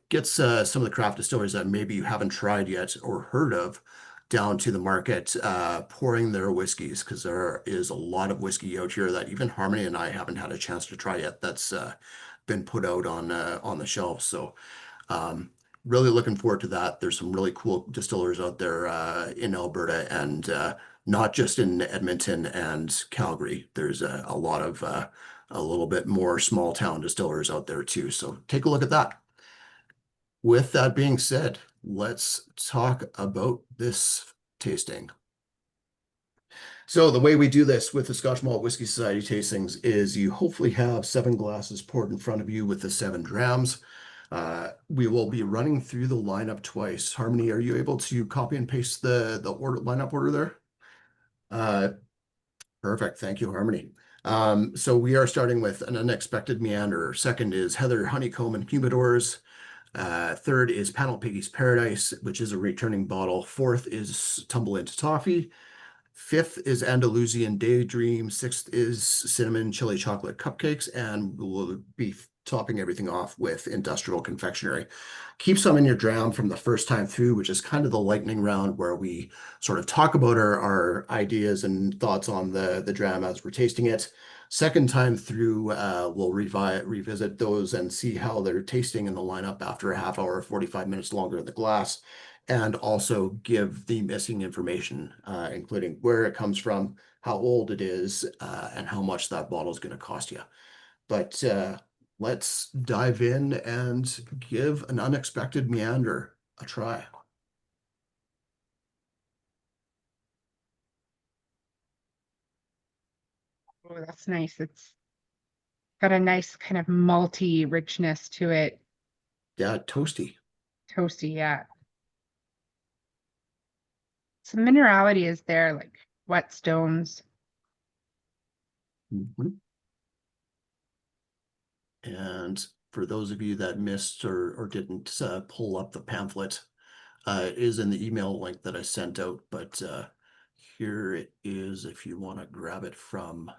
gets some of the craft distilleries that maybe you haven't tried yet or heard of down to the market, pouring their whiskeys, because there is a lot of whiskey out here that even Harmony and I haven't had a chance to try yet. That's been put out on the shelf. So really looking forward to that. There's some really cool distillers out there in Alberta, and not just in Edmonton and Calgary. There's a lot of a little bit more small town distillers out there too. So take a look at that. With that being said, let's talk about this tasting. So the way we do this with the Scotch Malt Whisky Society tastings is you hopefully have 7 glasses poured in front of you with the 7 drams. We will be running through the lineup twice. Harmony, are you able to copy and paste the order lineup order there? Perfect. Thank you, Harmony. So we are starting with an unexpected meander. Second is Heather Honeycomb and Humidors. Third is Panel Piggies Paradise, which is a returning bottle. Fourth is Tumble into Toffee. Fifth is Andalusian Daydream. Sixth is Cinnamon Chili Chocolate Cupcakes. And we'll be topping everything off with Industrial Confectionery. Keep some in your dram from the first time through, which is kind of the lightning round where we sort of talk about our ideas and thoughts on the dram as we're tasting it. Second time through, we'll revisit those and see how they're tasting in the lineup after a half hour, 45 minutes longer in the glass, and also give the missing information, including where it comes from, how old it is, and how much that bottle is going to cost you. But let's dive in and give an unexpected meander a try. Oh, that's nice. It's got a nice kind of malty richness to it. Yeah, toasty. Toasty, yeah. Some minerality is there, like whetstones. Mhm. And for those of you that missed or didn't pull up the pamphlet, it is in the email link that I sent out, but here it is if you want to grab it from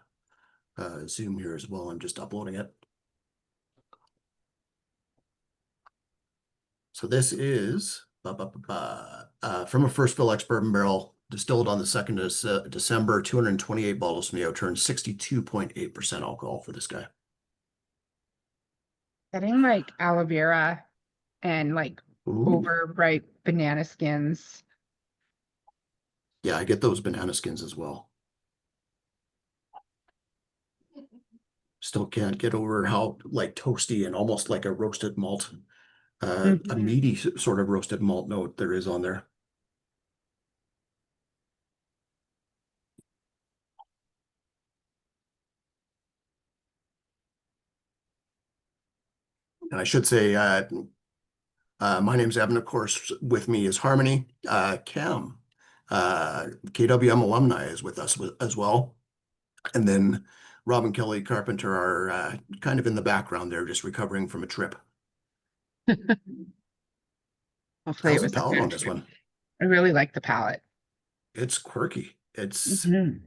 Zoom here as well. I'm just uploading it. So this is from a first fill ex bourbon barrel, distilled on the 2nd of December, 228 bottles from the Outturn, 62.8% alcohol for this guy. Getting like aloe vera and like Ooh. overripe banana skins. Yeah, I get those banana skins as well. Still can't get over how like toasty and almost like a roasted malt, a meaty sort of roasted malt note there is on there. And I should say, my name's Evan, of course. With me is Harmony. Cam, KWM alumni, is with us as well. And then Rob and Kelly Carpenter are kind of in the background there, just recovering from a trip. Hopefully it How's the was a palate good on this trip. one? I really like the palette. It's quirky. It's A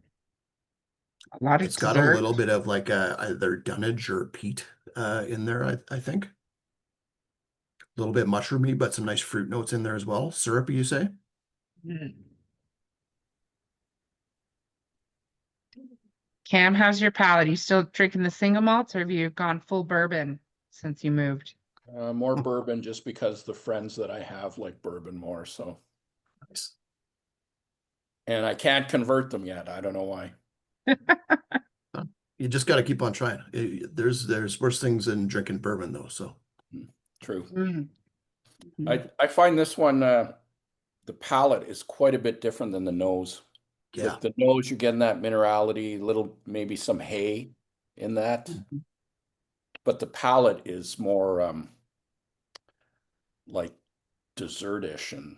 lot of it's got a dessert. little bit of like either dunnage or peat in there, I think. A little bit mushroomy, but some nice fruit notes in there as well. Syrupy, you say? Cam, how's your palate? You still drinking the single malts or have you gone full bourbon since you moved? More bourbon just because the friends that I have like bourbon more, so. Nice. And I can't convert them yet. I don't know why. You just got to keep on trying. There's worse things than drinking bourbon though. So True. Mm. I find this one, the palate is quite a bit different than the nose. yeah, The nose, you're getting that minerality, little, maybe some hay in that. But the palate is more like dessertish and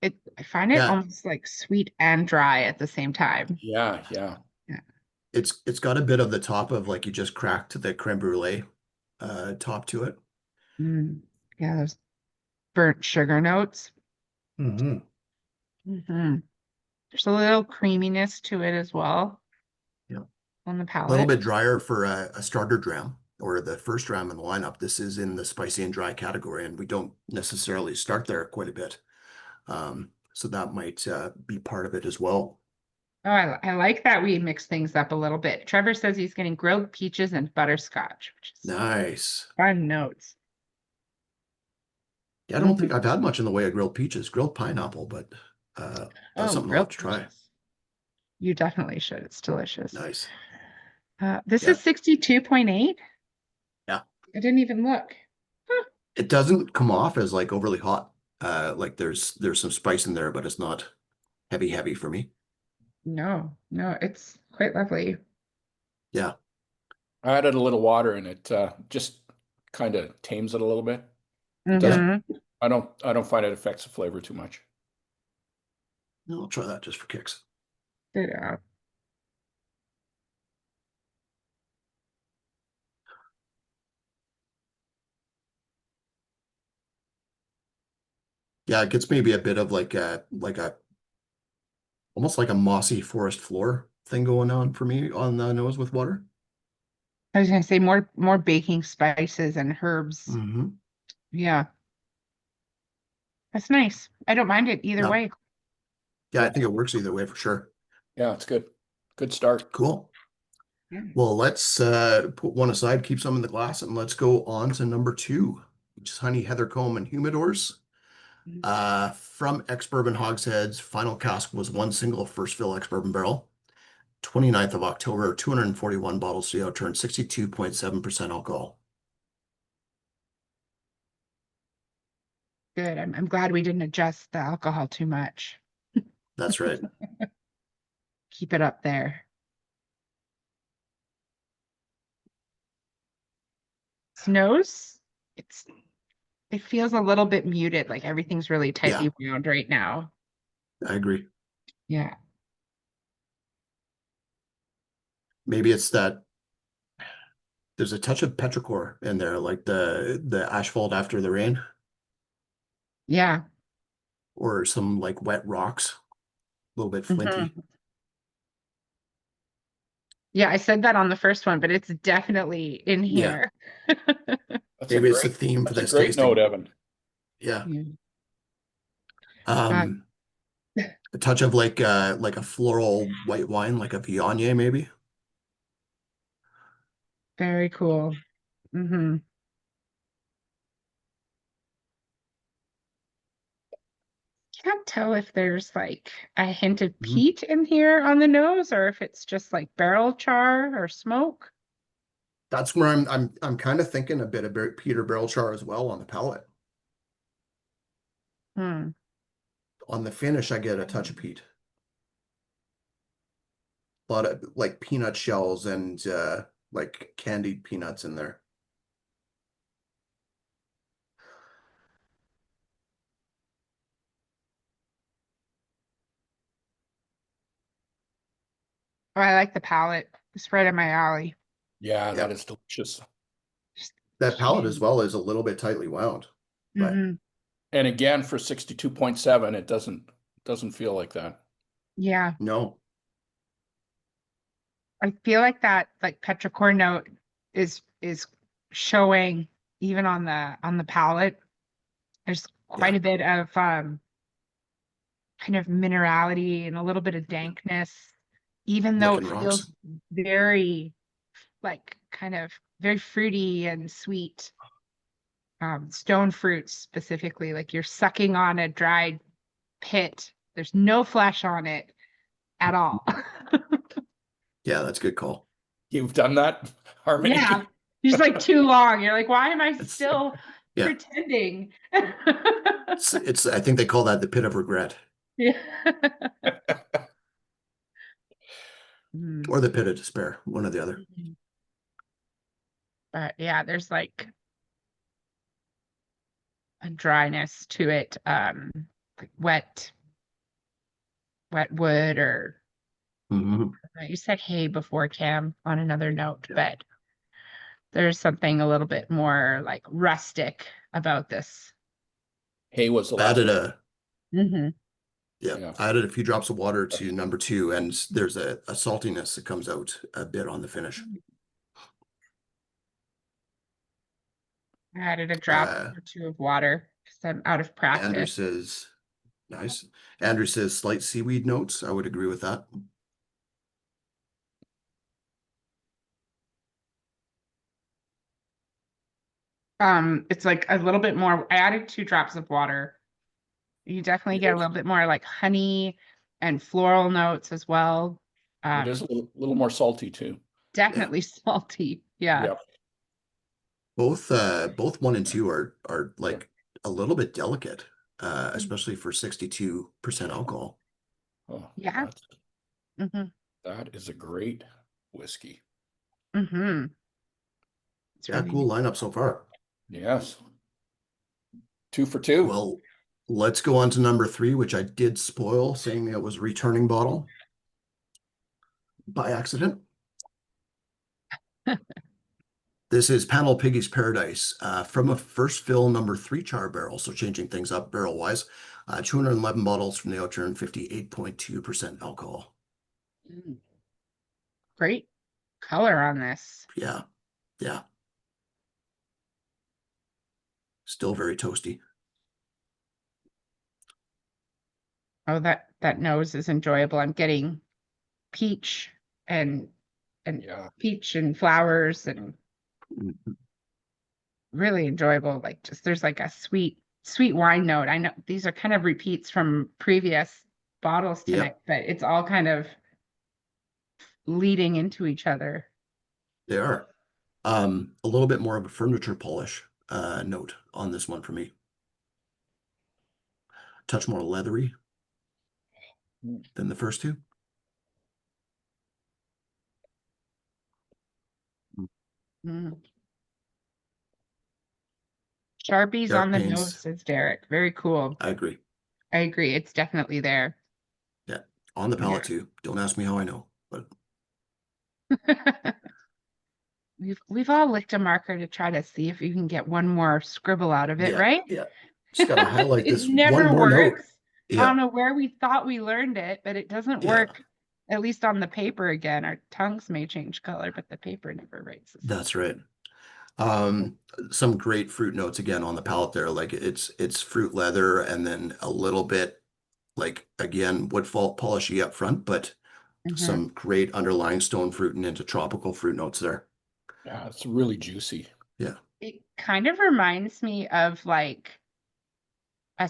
I find it yeah. almost like sweet and dry at the same time. yeah. Yeah. It's got a bit of the top of like you just cracked the creme brulee top to it. Yeah, those burnt sugar notes. Mm-hmm. There's a little creaminess to it as well Yeah, on the a little palate. bit drier for a starter dram. or the first dram in the lineup. This is in the spicy and dry category, and we don't necessarily start there quite a bit. So that might be part of it as well. Oh, I like that we mix things up a little bit. Trevor says he's getting grilled peaches and butterscotch, which is Nice. fun notes. Yeah, I don't think I've had much in the way of grilled peaches, grilled pineapple, but that's Oh, something I'll have grilled to try. peaches. You definitely should. It's delicious. Nice. This Yeah. is 62.8. Yeah. I didn't even look. It doesn't come off as like overly hot. Like there's some spice in there, but it's not heavy for me. No, it's quite lovely. Yeah. I added a little water and it just kind of tames it a little bit. It Mhm. doesn't, I don't find it affects the flavor too much. I'll try that just for kicks. Yeah. Yeah, it gets maybe a bit of like a almost like a mossy forest floor thing going on for me on the nose with water. I was gonna say more baking spices and herbs. Mm-hmm. Yeah. That's nice. I don't mind it either Yeah. way. Yeah, I think it works either way for sure. Yeah, it's good. Good start. Cool. Yeah. Well, let's put one aside, keep some in the glass, and let's go on to number 2, which is Honey Heathercomb and Humidors. From ex-bourbon hogsheads, final cask was one single first fill ex-bourbon barrel. 29th of October, 241 bottles to the Outturn, 62.7% alcohol. Good. I'm glad we didn't adjust the alcohol too much. That's right. Keep it up there. Nose, it feels a little bit muted, like everything's really tightly wound right now. I agree. Yeah. Maybe it's that there's a touch of petrichor in there, like the asphalt after the rain, Yeah. or some like wet rocks, a little bit flinty. Yeah, I said that on the first one, but it's definitely in Yeah. here. That's Maybe it's the theme for that's a this great tasting. note, Evan. Yeah. Yeah. A touch of like a floral white wine, like a Viognier maybe. Very cool. Can't tell if there's like a hint of Mhm. peat in here on the nose or if it's just like barrel char or smoke. That's where I'm kind of thinking a bit of Peter Barrel Char as well on the palate. Hmm. On the finish, I get a touch of peat. A lot of like peanut shells and like candied peanuts in there. Oh, I like the palate. It's right in my alley. Yeah, that Yep. is delicious. That palate as well is a little bit tightly wound, but And again, for 62.7, it doesn't feel like that. Yeah. no. I feel like that like petrichor note is showing even on the palate. There's quite a bit of kind of minerality and a little bit of dankness, even though it Licking rocks. feels very like kind of very fruity and sweet. Stone fruits specifically, like you're sucking on a dried pit. There's no flesh on it at all. Yeah, that's a good call. You've done that, Harmony? Yeah, just like too long. You're like, why am I It's- still yeah. pretending? It's I think they call that the pit of regret Yeah. or the pit of despair, one or the other. But yeah, there's like a dryness to it, like wet wood or Mhm. you said hay before, Cam, on another note, but there's something a little bit more like rustic about this. Hay was the I last added one. yeah, I added a few drops of water to number 2, and there's a saltiness that comes out a bit on the finish. I added a drop or two of water because I'm out of Andrew practice. says, nice. Andrew says slight seaweed notes. I would agree with that. It's like a little bit more. I added 2 drops of water. You definitely get a little bit more like honey and floral notes as well. It is a little more salty too. Definitely salty. Yeah. Yep. Both 1 and 2 are like a little bit delicate, especially for 62% alcohol. Oh, Yeah. Mm-hmm. that is a great whiskey. Mm-hmm. It's Yeah, really cool lineup so far. Yes. 2 for 2. Well, let's go on to number 3, which I did spoil, saying it was a returning bottle by accident. This is Panel Piggies Paradise from a first fill number 3 char barrel, so changing things up barrel wise. 211 bottles from the Outturn, 58.2% alcohol. great color on this. Yeah, yeah. Still very toasty. Oh, that nose is enjoyable. I'm getting peach and Yeah. peach and flowers and Mhm. really enjoyable. Like just there's like a sweet wine note. I know these are kind of repeats from previous bottles tonight, Yep, but it's all kind of leading into each other. they are. A little bit more of a furniture polish note on this one for me. Touch more leathery than the first 2. Mm. Sharpies Dark on the paints. nose, says Derek. Very cool. I agree. I agree. It's definitely there. Yeah, on the Yeah. palate too. Don't ask me how I know, but We've all licked a marker to try to see if you can get one more scribble out of it, yeah, right? yeah. Just gotta highlight It this one never more note. works. I Yeah, don't know where we thought we learned it, but it doesn't yeah. work, at least on the paper again. Our tongues may change color, but the paper never writes the same. That's right. Some great fruit notes again on the palate there. Like it's fruit leather and then a little bit like again wood polishy up front, but Mhm. some great underlying stone fruit and into tropical fruit notes there. Yeah, it's really juicy. Yeah. It kind of reminds me of like a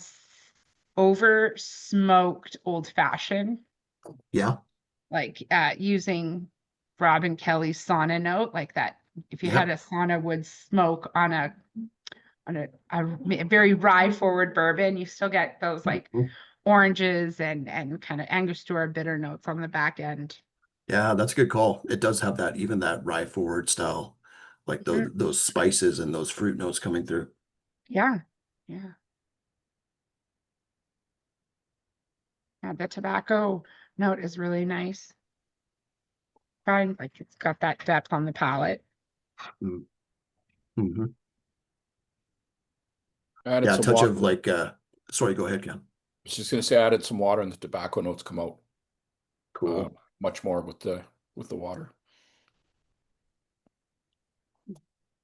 over smoked old fashioned, Yeah. like using Robin Kelly's sauna note, like that. If you had Yep. a sauna wood smoke on a very rye forward bourbon, you still get those like Mhm. oranges and kind of Angostura bitter notes on the back end. Yeah, that's a good call. It does have that even that rye forward style, like Mhm. those spices and those fruit notes coming through. Yeah, yeah. Yeah, the tobacco note is really nice. Fine, like it's got that depth on the palate. Mm-hmm. I added Yeah, a some touch water. of like sorry, go ahead, Ken. I was just gonna say I added some water and the tobacco notes come out Cool. much more with the water.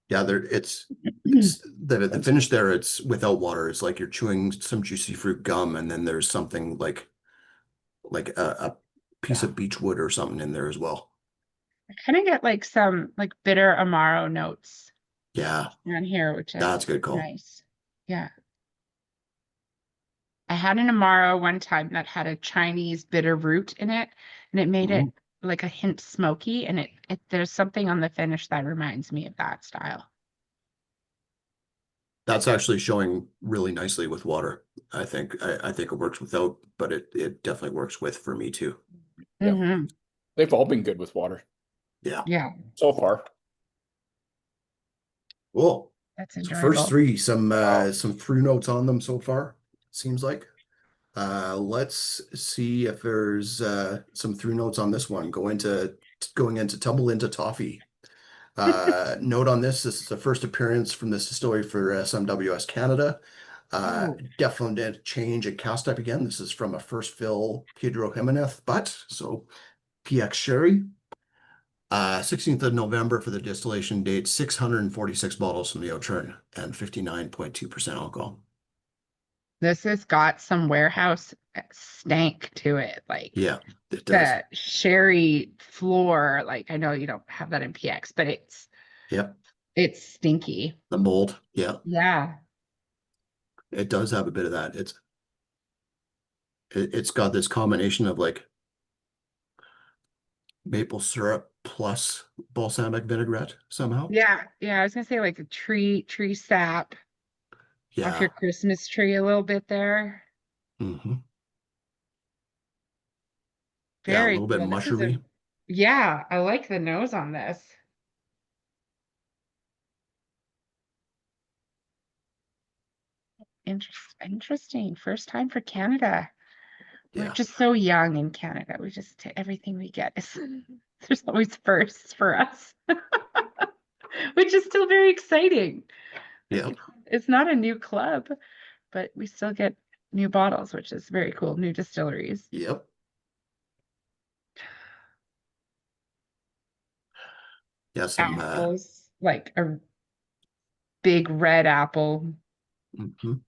Yeah, there it's the finish there, it's without water. It's like you're chewing some juicy fruit gum, and then there's something like a piece Yeah. of beech wood or something in there as well. I kind of get like some like bitter Amaro notes Yeah, on here, which that's is a good call. nice. Yeah. I had an Amaro one time that had a Chinese bitter root in it, and it made it Mhm. like a hint smoky, and it there's something on the finish that reminds me of that style. That's actually showing really nicely with water. I think it works without, but it definitely works with for me too. Yeah. Hmm. They've all been good with water Yeah. Yeah, so far. Cool. that's So first enjoyable. 3, Wow. some fruit notes on them so far, seems like. Let's see if there's some through notes on this one. Going into Tumble into Toffee. Note on this is the first appearance from this distillery for SMWS Canada. Oh, Definitely change and cast type again. This is from a first fill Pedro Jimenez butt, so PX Sherry. 16th of November for the distillation date, 646 bottles from the Outturn and 59.2% alcohol. This has got some warehouse stank to it, like Yeah, it does. the sherry floor. Like I know you don't have that in PX, but Yep, it's stinky. the mold. Yeah, Yeah. it does have a bit of that. It's got this combination of like maple syrup plus balsamic vinaigrette somehow. Yeah. Yeah. I was gonna say like a tree sap off your Yeah. Christmas tree a little bit there. Hmm. Yeah, a Very little bit cool. This is a mushroomy. yeah, I like the nose on this. Interesting. First time for Canada. We're Yeah. just so young in Canada. We just everything we get is there's always firsts for us, which is still very exciting. Yeah. It's not a new club, but we still get new bottles, which is very cool. New distilleries. Yep. Yeah, some Apples, like a big red apple. mhm.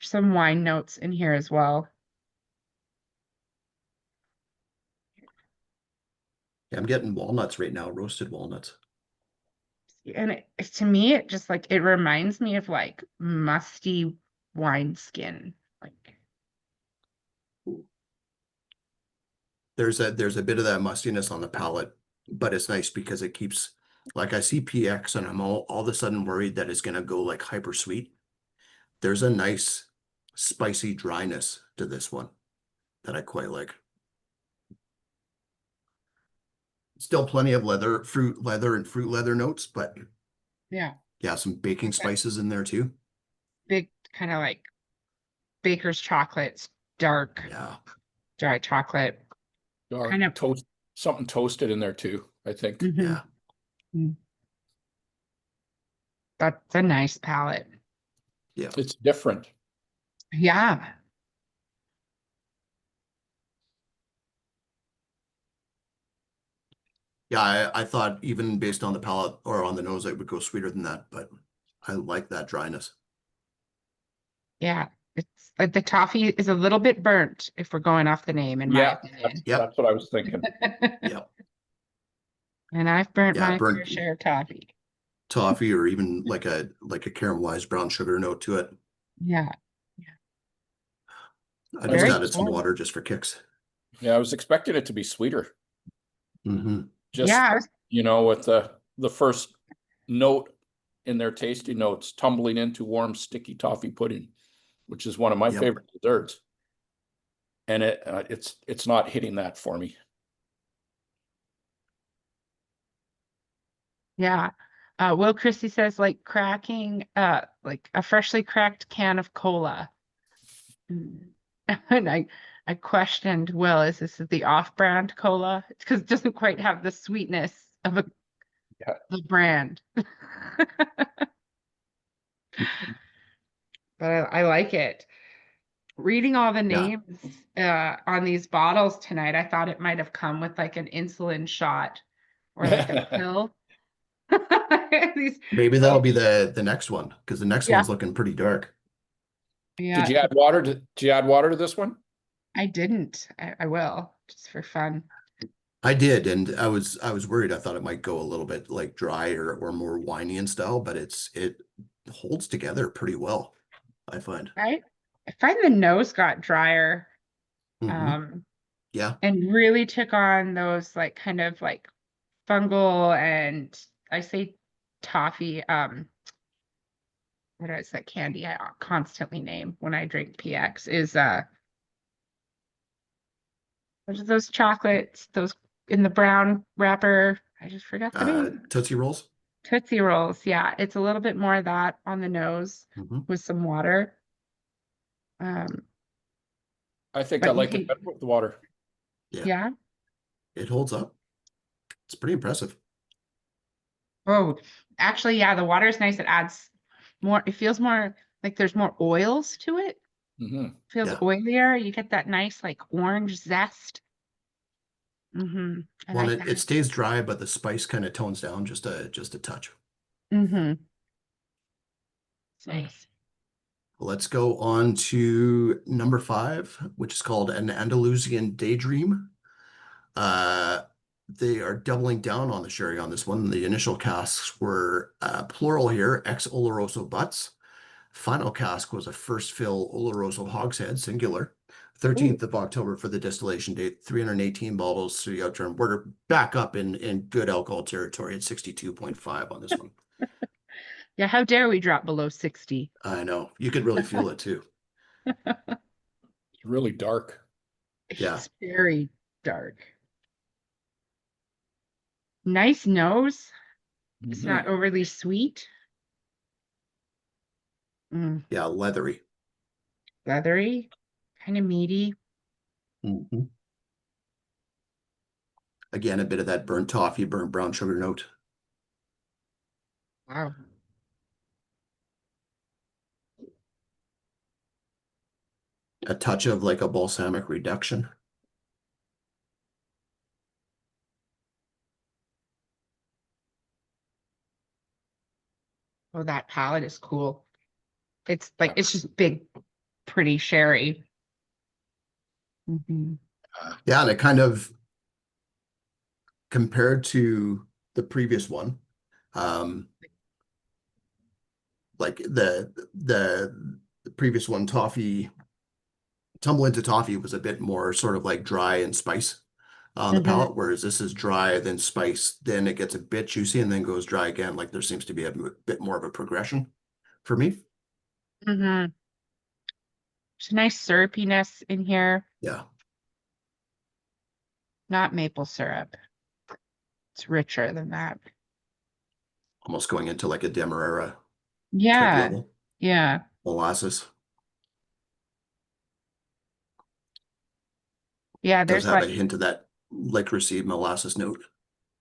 Some wine notes in here as well. Yeah, I'm getting walnuts right now, roasted walnuts. And to me, it just like it reminds me of like musty wine skin. Like There's a bit of that mustiness on the palate, but it's nice because it keeps, like I see PX and I'm all of a sudden worried that it's gonna go like hyper sweet. There's a nice spicy dryness to this one that I quite like. Still plenty of fruit leather notes, but yeah, yeah, some baking spices in there too. big kind of like baker's chocolates, dark, Yeah. dry chocolate, kind of. Toast, something toasted in there too, I think. Mhm. Yeah. That's a nice palette. Yeah. It's different. Yeah. Yeah, I thought even based on the palate or on the nose, it would go sweeter than that, but I like that dryness. Yeah. It's like the toffee is a little bit burnt if we're going off the name, in my Yeah, opinion. Yep. that's what I was thinking. Yeah. And I've burnt Yeah, my fair burnt share of toffee. toffee or even like a caramelized brown sugar note to it. Yeah. I just Very added some cool. water just for kicks. Yeah, I was expecting it to be sweeter. Hmm. Just, Yeah. with the first note in their tasty notes tumbling into warm, sticky toffee pudding, which is one of my Yep. favorite desserts. And it's not hitting that for me. Yeah. Will Christie says like cracking like a freshly cracked can of cola. Mm. And I questioned, Will, is this the off-brand cola? Because it doesn't quite have the sweetness of the brand. But I like it. Reading all the Yeah. names on these bottles tonight, I thought it might have come with like an insulin shot or like a pill. These, Maybe that'll be the next one because the next yeah, one's looking pretty dark. yeah. Did you add water to this one? I didn't. I will just for fun. I did, and I was worried. I thought it might go a little bit like dry or more winey in style, but it holds together pretty well, I find. I find the nose got drier, Hmm. Yeah. and really took on those like kind of like fungal and I say toffee, what is that candy I constantly name when I drink PX is what are those chocolates, those in the brown wrapper? I just forgot the name. Tootsie Rolls. Tootsie Rolls. Yeah, it's a little bit more of that on the nose Hmm. with some water. Um, I think I but you like it can, better with the water. Yeah. yeah. It holds up. It's pretty impressive. Oh, actually, yeah, the water is nice. It adds more, it feels more like there's more oils to it. Hmm. Feels Yeah. oilier. You get that nice like orange zest. Mm-hmm. I Well, like it that. stays dry, but the spice kind of tones down just a touch. Mm-hmm. It's nice. Let's go on to number 5, which is called an Andalusian Daydream. Uh, they are doubling down on the sherry on this one. The initial casks were plural here, ex Oloroso butts. Final cask was a first fill Oloroso hogshead, singular. 13th of October for the distillation date, 318 bottles through the Outturn. We're back up in good alcohol territory at 62.5 on this one. Yeah, how dare we drop below 60? I know. You could really feel it too. It's really dark. Yeah. It's very dark. Nice nose. It's Mhm. not overly sweet. Mm, Yeah, leathery. leathery, kind of meaty. Mhm. Again, a bit of that burnt toffee, burnt brown sugar note. Wow. A touch of like a balsamic reduction. Oh, that palette is cool. It's like, it's just big, pretty sherry. Mhm. Yeah, and it kind of compared to the previous one, like the previous one, toffee, tumble into toffee was a bit more sort of like dry and spice on the Mhm. palate, whereas this is dry, then spice, then it gets a bit juicy and then goes dry again. Like there seems to be a bit more of a progression for me. Mhm. There's a nice syrupiness in here, Yeah, not maple syrup. It's richer than that. almost going into like a Demerara type Yeah. level. Yeah. Molasses Yeah, does there's have a like, hint of that licorice molasses note.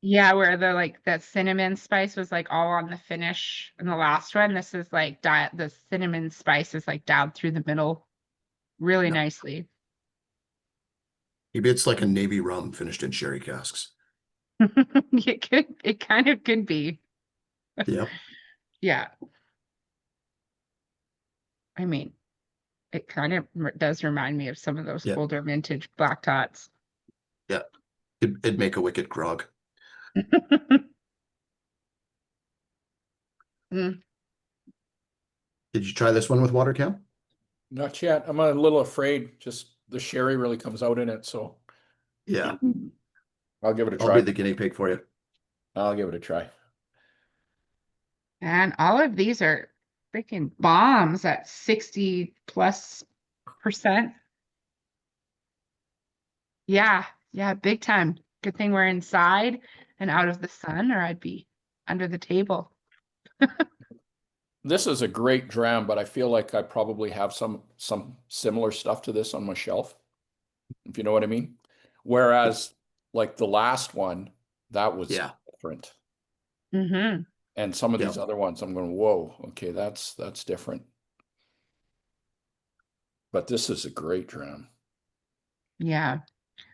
yeah, where the like that cinnamon spice was like all on the finish in the last one. This is like the cinnamon spice is like down through the middle really Yeah. nicely. Maybe it's like a navy rum finished in sherry casks. It kind of could be. Yep. Yeah. I mean, it kind of does remind me of some of those Yep. older vintage black tots. Yeah. It'd make a wicked grog. Mm. Did you try this one with water, Cam? Not yet. I'm a little afraid. Just the sherry really comes out in it, so Yeah. I'll give it a I'll be try. the guinea pig for you. I'll give it a try. And all of these are freaking bombs at 60+%. Yeah, yeah, big time. Good thing we're inside and out of the sun, or I'd be under the table. This is a great dram, but I feel like I probably have some similar stuff to this on my shelf, if you know what I mean. Whereas like the last one, that was Yeah. different. Mm-hmm. And some of these Yep. other ones, I'm going, whoa, okay, that's different. But this is a great dram. Yeah.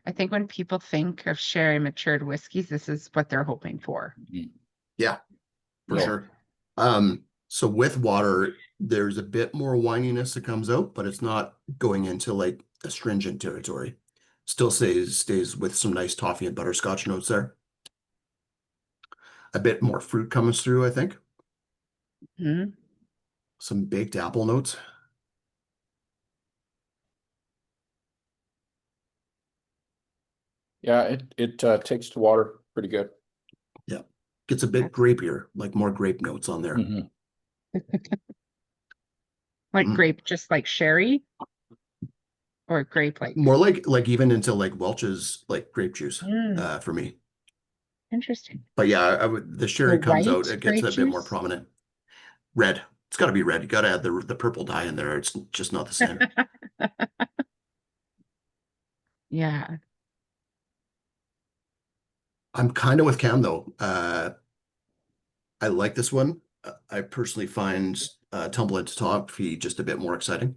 I think when people think of sherry matured whiskeys, this is what they're hoping for. Yeah, for Yeah. sure. So with water, there's a bit more wininess that comes out, but it's not going into like astringent territory. Still stays with some nice toffee and butterscotch notes there. A bit more fruit comes through, I think. Mhm. Some baked apple notes. Yeah, it takes to water pretty good. Yeah. Gets a bit grapier, like more grape notes on there. Mhm. Like Mm. grape, just like sherry or grape like. More like even into like Welch's like grape juice Mm, for me. interesting. But yeah, the The sherry comes out, white it gets grape a bit more juice. prominent. Red. It's got to be red. You got to add the purple dye in there. It's just not the same. Yeah. I'm kind of with Cam though. I like this one. I personally find Tumble into Toffee just a bit more exciting.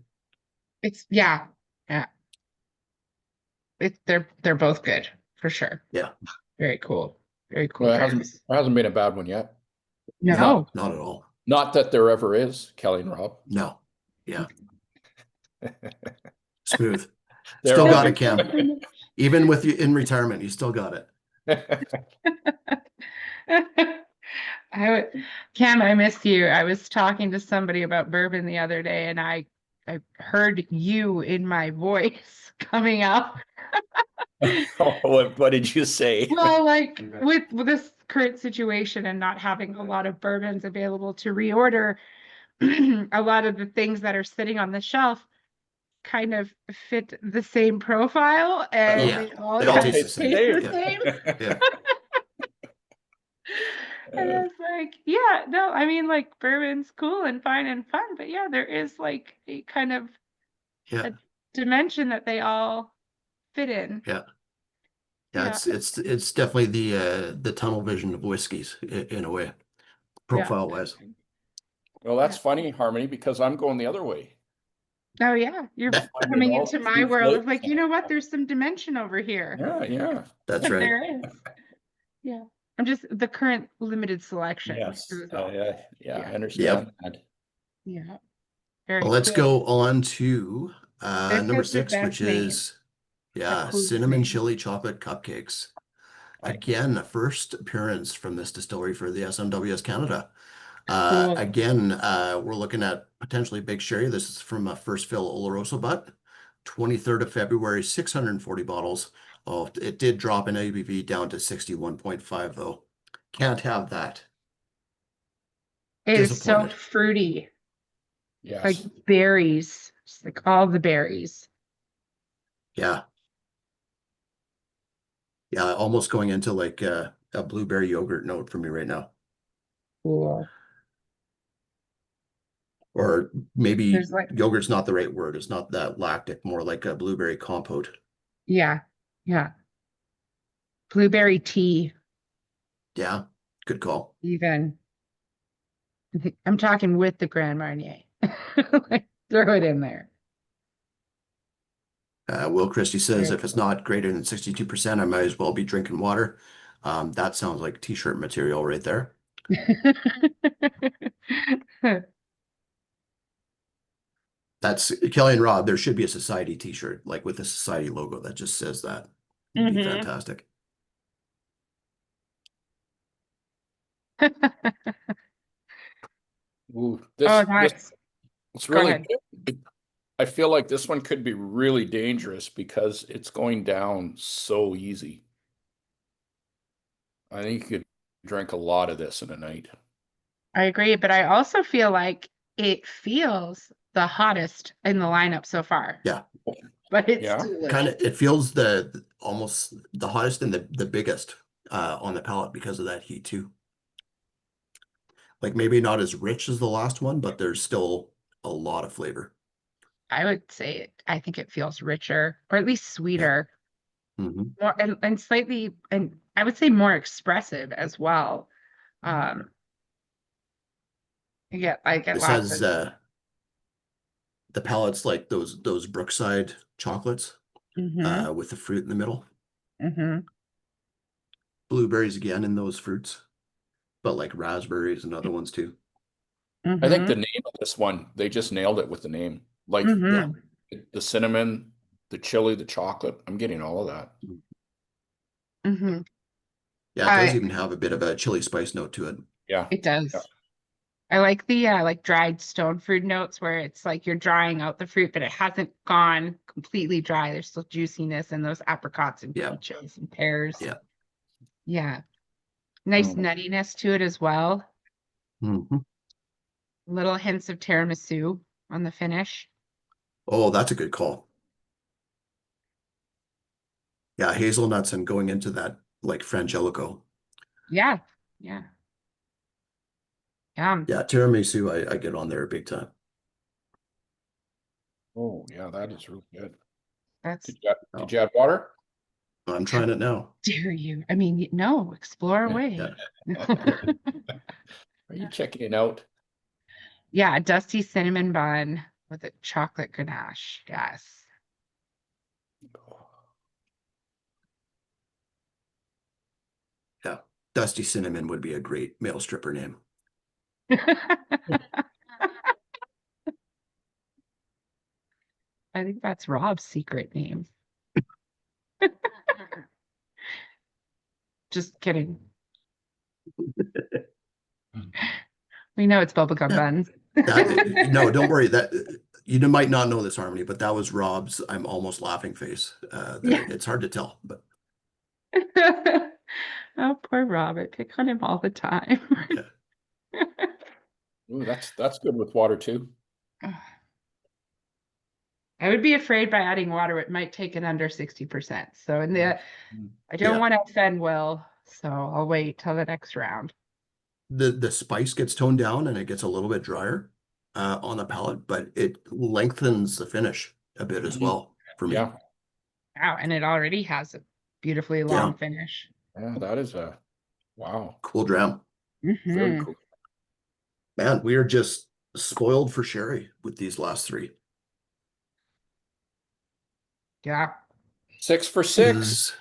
It's yeah. Yeah. They're both good. for sure. Yeah. Very cool. Very cool. Well, it Travis. hasn't been a bad one yet. No. Not at all. Not that there ever is, Kelly and Rob. No. Yeah. Smooth. There Still are- got it, Cam. Even with you in retirement, you still got it. Cam, I miss you. I was talking to somebody about bourbon the other day, and I heard you in my voice coming out. What did you say? Well, like with this current situation and not having a lot of bourbons available to reorder, a lot of the things that are sitting on the shelf kind of fit the same profile, and Yeah, they all they all kind taste of the same. taste the Yeah. same. Yeah. And I was like, yeah, no, I mean, like, bourbon's cool and fine and fun, but yeah, there is like a kind of Yeah. a dimension that they all fit in. Yeah. Yeah. It's definitely the tunnel vision of whiskeys in a way, profile wise. Well, that's Yeah. funny, Harmony, because I'm going the other way. Oh yeah, you're coming into my two world of flavors. like, you know what? There's some dimension over here. Yeah. That's right. There is. Yeah. I'm just the current limited selection. Yes. is all. I Yeah. understand that. Yeah. Very Well, let's cool. go on to This number has the 6, best which name. is yeah, coolest cinnamon name. chili chocolate cupcakes. I- Again, a first appearance from this distillery for the SMWS Canada. Cool. Again, we're looking at potentially big sherry. This is from a first fill Oloroso butt, 23rd of February, 640 bottles. Oh, it did drop in ABV down to 61.5 though. Can't have that. It is so Disappointed. fruity. Yes. Like berries. It's like all the berries. Yeah. Yeah, almost going into like a blueberry yogurt note for me right now. Cool. Or maybe There's like, yogurt's not the right word. It's not that lactic, more like a blueberry compote. yeah. Blueberry tea, Yeah, good call. even. I'm talking with the Grand Marnier. Like, throw it in there. Will Christie says, Very if it's not greater than 62%, I might as well be drinking water. That sounds like t-shirt material right there. That's Kelly and Rob. There should be a society t-shirt, like with a society logo that just says that. It'd be Mhm. fantastic. Ooh, Oh, this nice. it's Go really ahead. good. I feel like this one could be really dangerous because it's going down so easy. I think you could drink a lot of this in a night. I agree, but I also feel like it feels the hottest in the lineup so far. Yeah. But it's Yeah. delicious. Kind of, it feels almost the hottest and the biggest on the palate because of that heat too. Like maybe not as rich as the last one, but there's still a lot of flavor. I would say I think it feels richer or at least sweeter. Mhm. More and slightly, and I would say more expressive as well. I get This lots has of the palate's like those Brookside chocolates mhm, with the fruit in the middle. mhm, Blueberries again in those fruits, but like raspberries and other ones too. I think mhm, the name of this one, they just nailed it with the name. Like mhm, the cinnamon, the chili, the chocolate. I'm getting all of that. mhm. Yeah, it does even have a bit of a chili spice note to it. Yeah. It does. Yeah. I like the like dried stone fruit notes where it's like you're drying out the fruit, but it hasn't gone completely dry. There's still juiciness in those apricots and Yeah. peaches and pears. Yeah. Yeah. Nice Mm. nuttiness to it as well. Mhm. Little hints of tiramisu on the finish. Oh, that's a good call. Yeah, hazelnuts and going into that like Frangelico. Yeah. Yeah. Yum. Yeah, tiramisu, I get on there big time. Oh, yeah, that is really good. That's Did you add water? I'm trying it now. dare you. I mean, no, explore away. Are you checking it out? Yeah, a dusty cinnamon bun with a chocolate ganache. Yes. Dusty Cinnamon would be a great male stripper name. I think that's Rob's secret name. Just kidding. We know it's bubblegum Yeah. buns. No, don't worry. That you might not know this, Harmony, but that was Rob's "I'm almost laughing" face. Yeah. It's hard to tell, but Oh, poor Rob. I pick on him all the time. yeah. Ooh, that's good with water too. I would be afraid by adding water, it might take it under 60%. So in the, I don't Yeah. want to offend Will, so I'll wait till the next round. The spice gets toned down and it gets a little bit drier on the palate, but it lengthens the finish a bit as well for me. Yeah. Wow, and it already has a beautifully long finish. Yeah, that is a wow. Cool dram. Very cool. Man, we are just spoiled for sherry with these last three. Yeah, 6 for 6.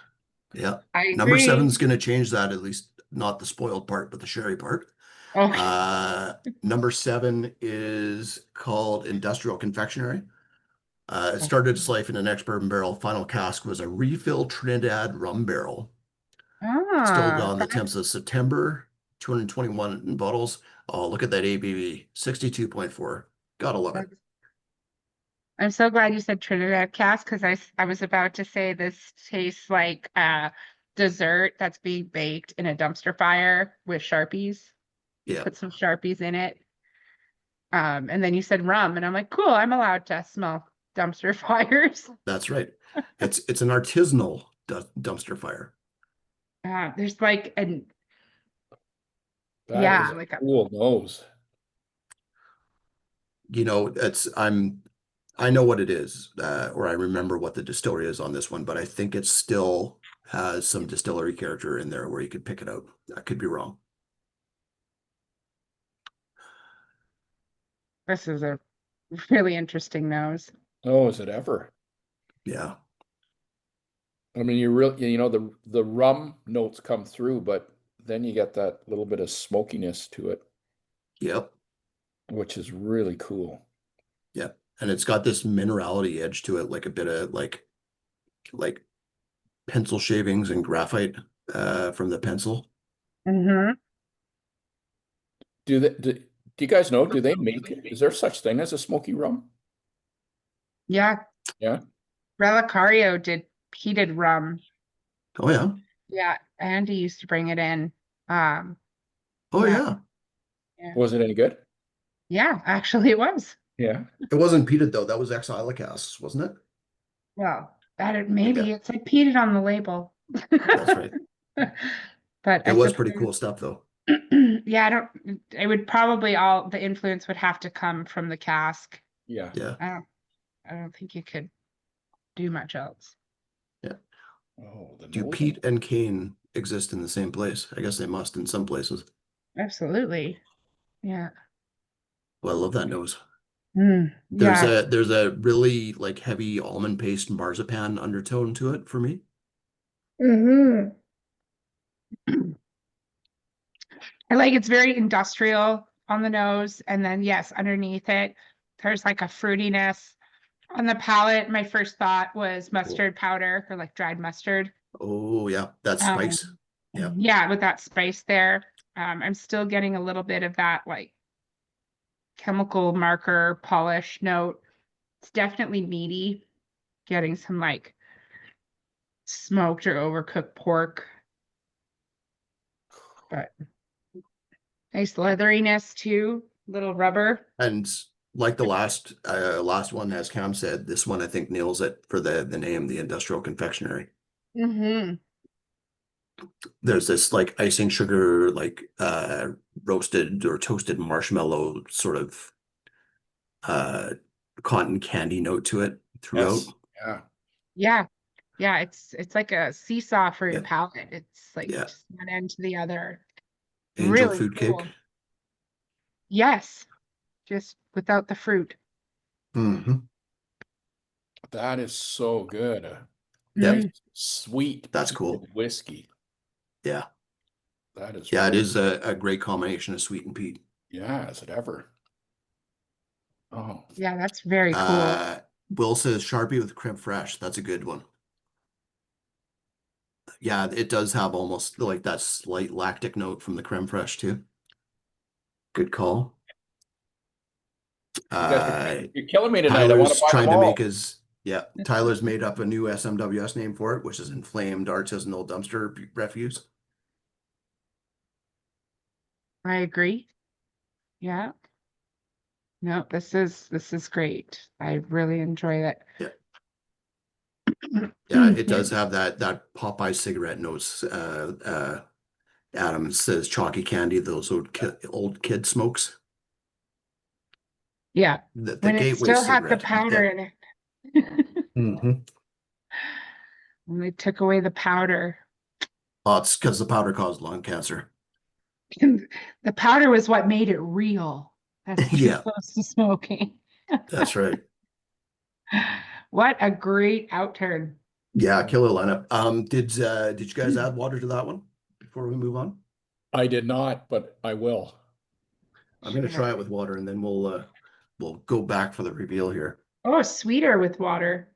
Yeah. I Number agree. 7's going to change that, at least not the spoiled part, but the sherry part. Okay. Number 7 is called Industrial Confectionery. It started its life in an ex-bourbon barrel. Final cask was a refill Trinidad rum barrel. Distilled on the 10th of September, 221 bottles. Oh, look at that ABV, 62.4. Gotta love it. I'm so glad you said Trinidad cask because I was about to say this tastes like dessert that's being baked in a dumpster fire with Sharpies. Yeah. Put some Sharpies in it. And then you said rum, and I'm like, cool, I'm allowed to smell dumpster fires. That's right. It's an artisanal dumpster fire. There's like an That is like a cool nose. You know, I know what it is, or I remember what the distillery is on this one, but I think it still has some distillery character in there where you could pick it out. I could be wrong. this is a really interesting nose. Oh, is it ever? Yeah. I mean, the rum notes come through, but then you get that little bit of smokiness to it, Yep. which is really cool. Yeah. And it's got this minerality edge to it, like a bit of like pencil shavings and graphite from the pencil. Mm-hmm. Do you guys know, do they make it? Is there such thing as a smoky rum? Yeah. Yeah. Relicario did peated rum. Oh yeah. Yeah, Andy used to bring it in. Oh Yeah. yeah. Was it any good? Yeah, actually it was. Yeah. It wasn't peated though. That was Exile casks, wasn't it? Well, maybe it said peated on the label. That's right. But It was pretty cool stuff though. Yeah, it would probably the influence would have to come from the cask. Yeah. Yeah. I don't think you could do much else. Yeah. Oh, Do peat and cane exist in the same place? I guess they must in some places. Absolutely. Yeah. Well, I love that nose. Yeah. There's a really like heavy almond paste marzipan undertone to it for me. Mm-hmm. I like it's very industrial on the nose, and then yes, underneath it, there's like a fruitiness. On the palate, my first thought was mustard powder or like dried mustard. Oh yeah, that spice. Yeah. Yeah, with that spice there. I'm still getting a little bit of that like chemical marker polish note. It's definitely meaty. Getting some like smoked or overcooked pork. But nice leatheriness too, little rubber. And like the last one, as Cam said, this one I think nails it for the name, the Industrial Confectionery. Mm-hmm. There's this like icing sugar, like roasted or toasted marshmallow sort of cotton candy note to it throughout. Yes. Yeah. Yeah, it's like a seesaw for your Yeah. palate. It's like Yeah. just one end to the other. Angel Really food cool. cake. Yes, just without the fruit. Mm-hmm. That is so good. Yeah. Nice, sweet. That's cool. Whiskey. Yeah. That is Yeah, it really, is a great combination of sweet and peat. yeah, is it ever? Oh, Yeah, that's very cool. Will says Sharpie with creme fraiche. That's a good one. Yeah, it does have almost like that slight lactic note from the creme fraiche too. Good call. you guys are, you're killing me tonight. I want to Tyler's buy them trying to make all. his, yeah, Tyler's made up a new SMWS name for it, which is inflamed artisanal dumpster refuse. I agree. Yeah. No, this is great. I really enjoy it. Yeah. Yeah, it does have that Popeye cigarette notes. Adam says chalky candy, those old kid smokes. Yeah. The When it gateway still had the cigarette. powder Yeah. in it. Mm-hmm. When they took away the powder. Oh, it's because the powder caused lung cancer. And the powder was what made it real. That's too Yeah, close to smoking. that's right. What a great outturn. Yeah, killer lineup. Did you guys add water to that one before we move on? I did not, but I will. I'm gonna Sure. try it with water and then we'll go back for the reveal here. Oh, sweeter with water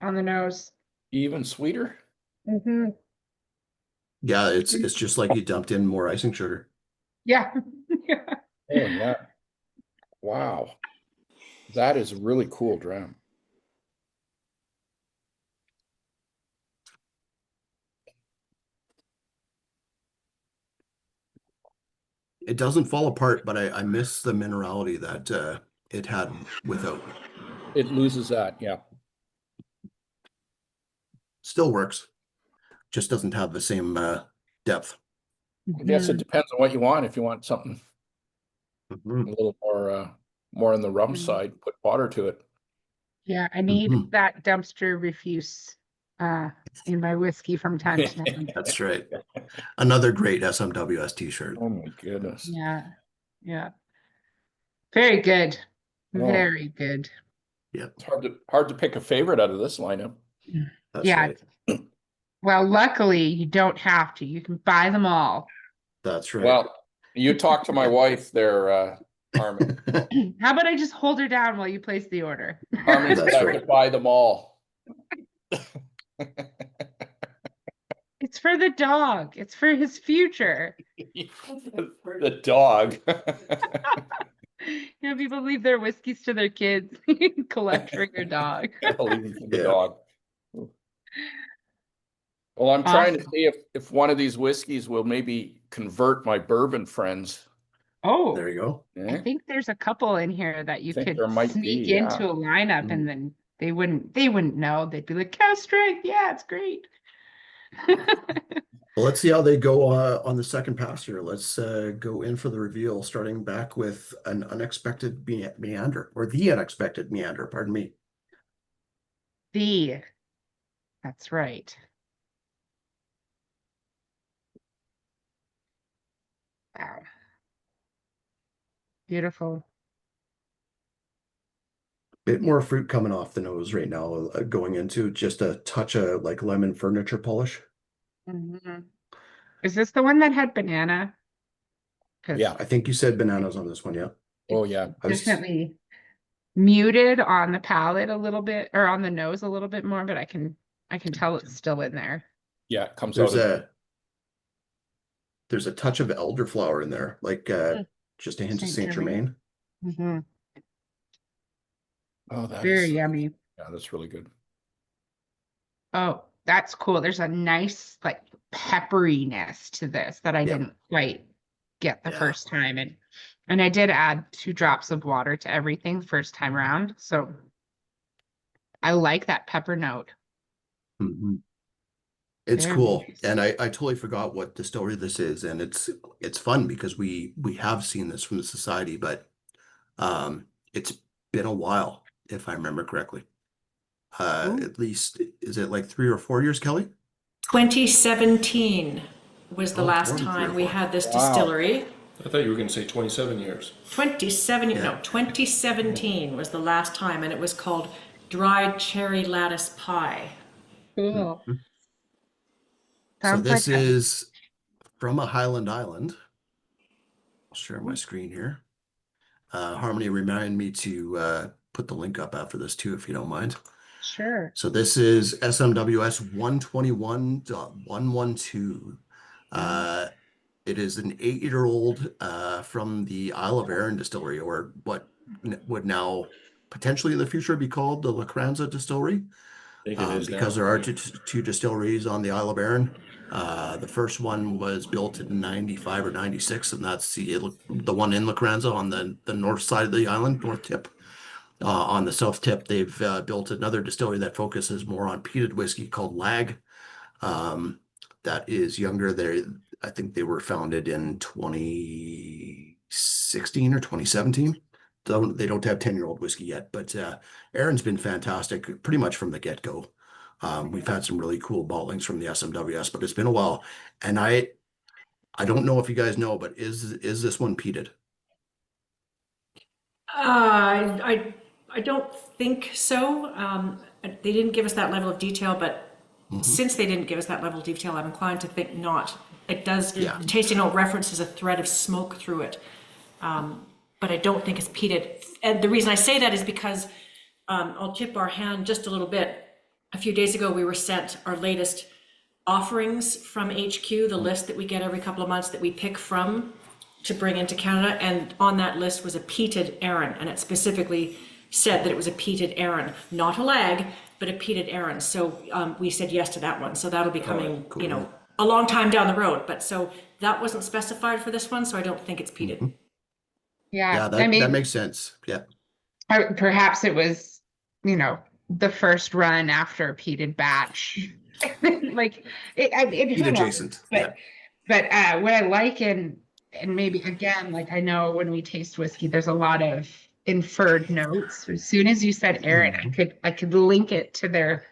on the nose. Even sweeter? Mm-hmm. Yeah, it's just like you dumped in more icing sugar. Yeah. Yeah. Oh, yeah. Wow. That is a really cool dram. It doesn't fall apart, but I miss the minerality that it had without. It loses that, yeah. Still works, just doesn't have the same depth. I guess it Mhm. depends on what you want. If you want something a Mhm. little more on the rum Mhm. side, put water to it. Yeah, I need Mhm. that dumpster refuse in my whiskey from time to time. That's right. Another great SMWS t-shirt. Oh my goodness. Yeah. Yeah. Very good. Oh, Very good. Yep, it's hard to pick a favorite out of this lineup. that's Yeah. right. Well, luckily you don't have to. You can buy them all. That's right. Well, you talk to my wife there, Carmen. How about I just hold her down while you place the order? Carmen said That's I right. could buy them all. It's for the dog. It's for his future. The dog. You know, people leave their whiskeys to their kids, collect for their dog. I'll leave them for the Yeah. dog. Well, I'm trying to Awesome. see if one of these whiskeys will maybe convert my bourbon friends. Oh, There you go. I Eh? think there's a couple in here that you Think could there might sneak be, into yeah. a lineup Mm. and then they wouldn't know. They'd be like, "Cast strength, yeah, it's great." Well, let's see how they go on the second pass here. Let's go in for the reveal, starting back with an unexpected meander, or the unexpected meander, pardon me. That's right. Wow. Beautiful. Bit more fruit coming off the nose right now, going into just a touch of like lemon furniture polish. Mhm. Is this the one that had banana? Because Yeah. I think you said bananas on this one, yeah. Oh, it's yeah. I was- definitely muted on the palate a little bit, or on the nose a little bit more, but I can tell it's still in there. Yeah, it comes There's out of there's a touch of elderflower in there, like just a hint of Saint Germain. Mm-hmm. Oh, that Very is yummy. yeah, that's really good. Oh, that's cool. There's a nice like pepperiness to this that I Yeah. didn't quite get the Yeah. first time. And I did add 2 drops of water to everything the first time around. So I like that pepper note. Mhm. It's Very cool. nice. And I totally forgot what distillery this is. And it's fun because we have seen this from the society, but it's been a while, if I remember correctly. Ooh. At least, is it like 3 or 4 years, Kelly? 2017 was the Oh, last more than 3 or time we 4. had this Wow. distillery. I thought you were going to say 27 years. 2017 was the last time, and it was called dried cherry lattice pie. Cool. Mhm. So Sounds this like is from a Highland Island. I'll share my screen here. Harmony, remind me to put the link up after this too, if you don't mind. Sure. So this is SMWS 121.112. It is an 8-year-old from the Isle of Arran distillery, or what would now potentially in the future be called the La Cranza distillery, I think it is because now. there are two distilleries on the Isle of Arran. The first one was built in 95 or 96, and that's the one in La Cranza on the north side of the island, north tip. On the south tip, they've built another distillery that focuses more on peated whiskey called Lag. That is younger. I think they were founded in 2016 or 2017. They don't have 10-year-old whiskey yet, but Aaron's been fantastic pretty much from the get-go. We've had some really cool bottlings from the SMWS, but it's been a while. And I don't know if you guys know, but is this one peated? I don't think so. They didn't give us that level of detail, but since they didn't give us that level of detail, I'm inclined to think not. It does, Yeah. the tasting note references a thread of smoke through it. But I don't think it's peated. And the reason I say that is because I'll tip our hand just a little bit. A few days ago, we were sent our latest offerings from HQ, the list that we get every couple of months that we pick from to bring into Canada. And on that list was a peated Arran, and it specifically said that it was a peated Arran, not a Lag, but a peated Arran. So we said yes to that one. So that'll be coming, cool. you know, a long time down the road. But so that wasn't specified for this one, so I don't think it's peated. Yeah, I mean, that makes sense. Yeah. perhaps it was, you know, the first run after a peated batch. Like it Peat who knows? adjacent. Yeah. But what I like, and maybe again, like I know when we taste whiskey, there's a lot of inferred notes. As soon as you said Aaron, I could link it to their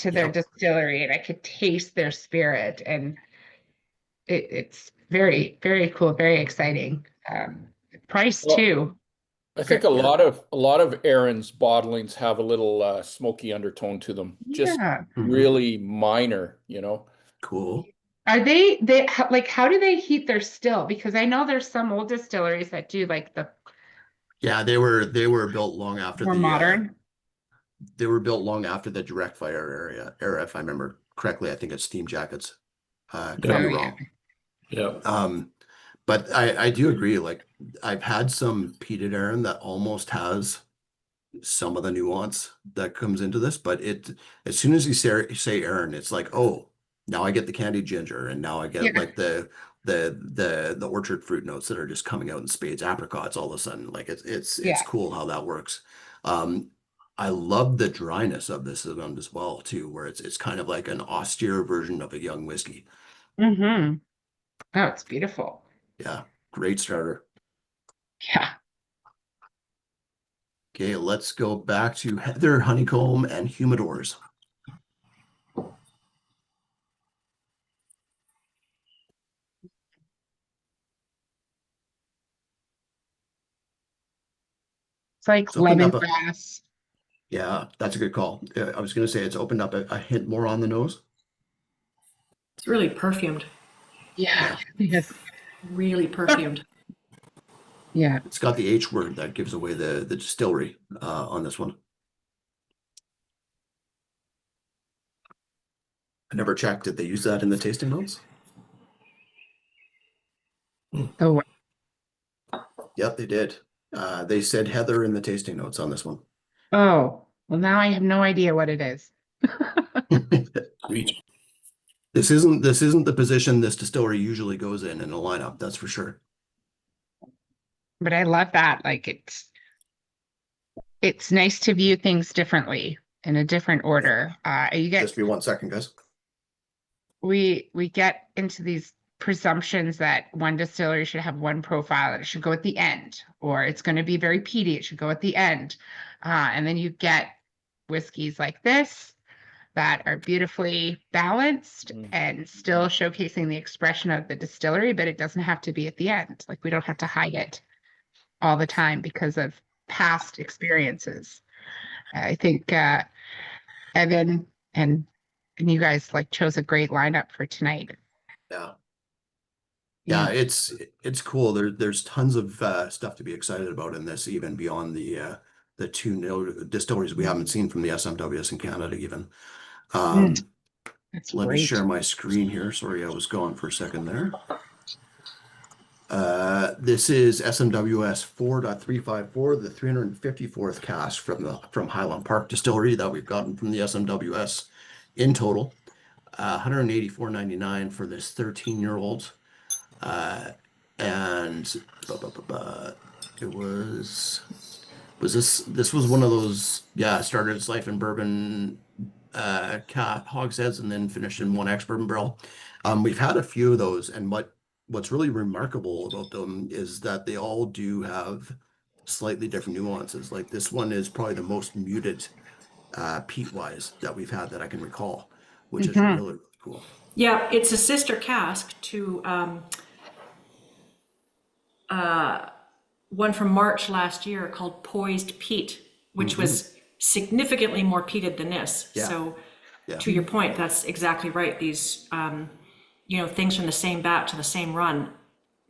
Yep. distillery, and I could taste their spirit, and it's very, very cool, very exciting. Price Well, too. I think a lot of Aaron's bottlings have a little smoky undertone to them, just Yeah. really minor, you know. Cool. Are like, how do they heat their still? Because I know there's some old distilleries that do like the Yeah, they were built long after more modern. They were built long after the direct fire era, if I remember correctly. I think it's steam jackets. Could be Oh, wrong. Yeah. But I do agree. Like I've had some peated Aaron that almost has some of the nuance that comes into this, but as soon as you say Aaron, it's like, oh, now I get the candied ginger, and now I get Yeah. like the orchard fruit notes that are just coming out in spades, apricots all of a sudden. Like it's Yeah. cool how that works. I love the dryness of this one as well too, where it's kind of like an austere version of a young whiskey. Mm-hmm. Oh, it's beautiful. Yeah, great starter. Yeah. Okay, let's go back to Heather, Honeycomb, and Humidors. It's like So open up lemongrass. Yeah, that's a good call. I was going to say it's opened up a hint more on the nose. It's really perfumed, Yeah. Yes. really perfumed. Yeah. It's got the H word that gives away the distillery on this one. I never checked. Did they use that in the tasting notes? Oh, Yep, they did. They said Heather in the tasting notes on this one. oh, well, now I have no idea what it is. Sweet. This isn't the position this distillery usually goes in a lineup, that's for sure. But I love that. Like it's nice to view things differently in a different order. Just be 1 second, guys. We get into these presumptions that one distillery should have one profile and it should go at the end, or it's going to be very peaty, it should go at the end. And then you get whiskeys like this that are beautifully balanced and still showcasing the expression of the distillery, but it doesn't have to be at the end. Like we don't have to hide it all the time because of past experiences. I think Evan and you guys like chose a great lineup for tonight. Yeah. Yeah, it's cool. There's tons of stuff to be excited about in this, even beyond the two distilleries we haven't seen from the SMWS in Canada even. That's Let me great. share my screen here. Sorry, I was gone for a second there. This is SMWS 4.354, the 354th cask from Highland Park Distillery that we've gotten from the SMWS in total. 184.99 for this 13-year-old. And it was this was one of those, yeah, started its life in bourbon hogsheads and then finished in one ex-bourbon barrel. We've had a few of those, and what's really remarkable about them is that they all do have slightly different nuances. Like this one is probably the most muted peat-wise that we've had that I can recall, which is really, really cool. Yeah, it's a sister cask to one from March last year called Poised Peat, which was significantly more peated than this. Yeah. So Yeah. to your point, that's exactly right. These, things from the same bat to the same run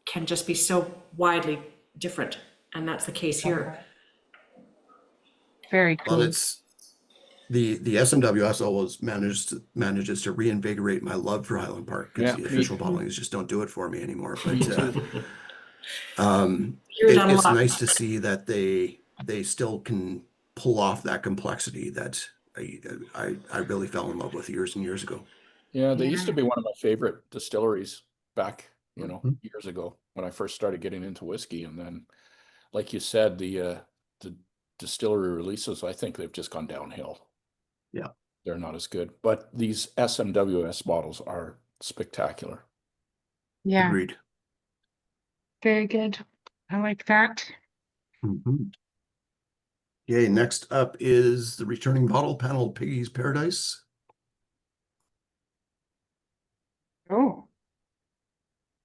can just be so widely different. And that's the case here. Very cool. Well, it's the SMWS always manages to reinvigorate my love for Highland Park, because Yeah, the me official too. bottlings just don't do it for me anymore. But You're done a it's lot. nice to see that they still can pull off that complexity that I really fell in love with years and years ago. Yeah, they used to be one of my favorite distilleries back, Mhm. years ago when I first started getting into whiskey. And then, like you said, the distillery releases, I think they've just gone downhill. Yeah. They're not as good. But these SMWS bottles are spectacular. Yeah, Agreed. very good. I like that. Mhm. Okay, next up is the returning bottle, Panel Piggies Paradise. Oh,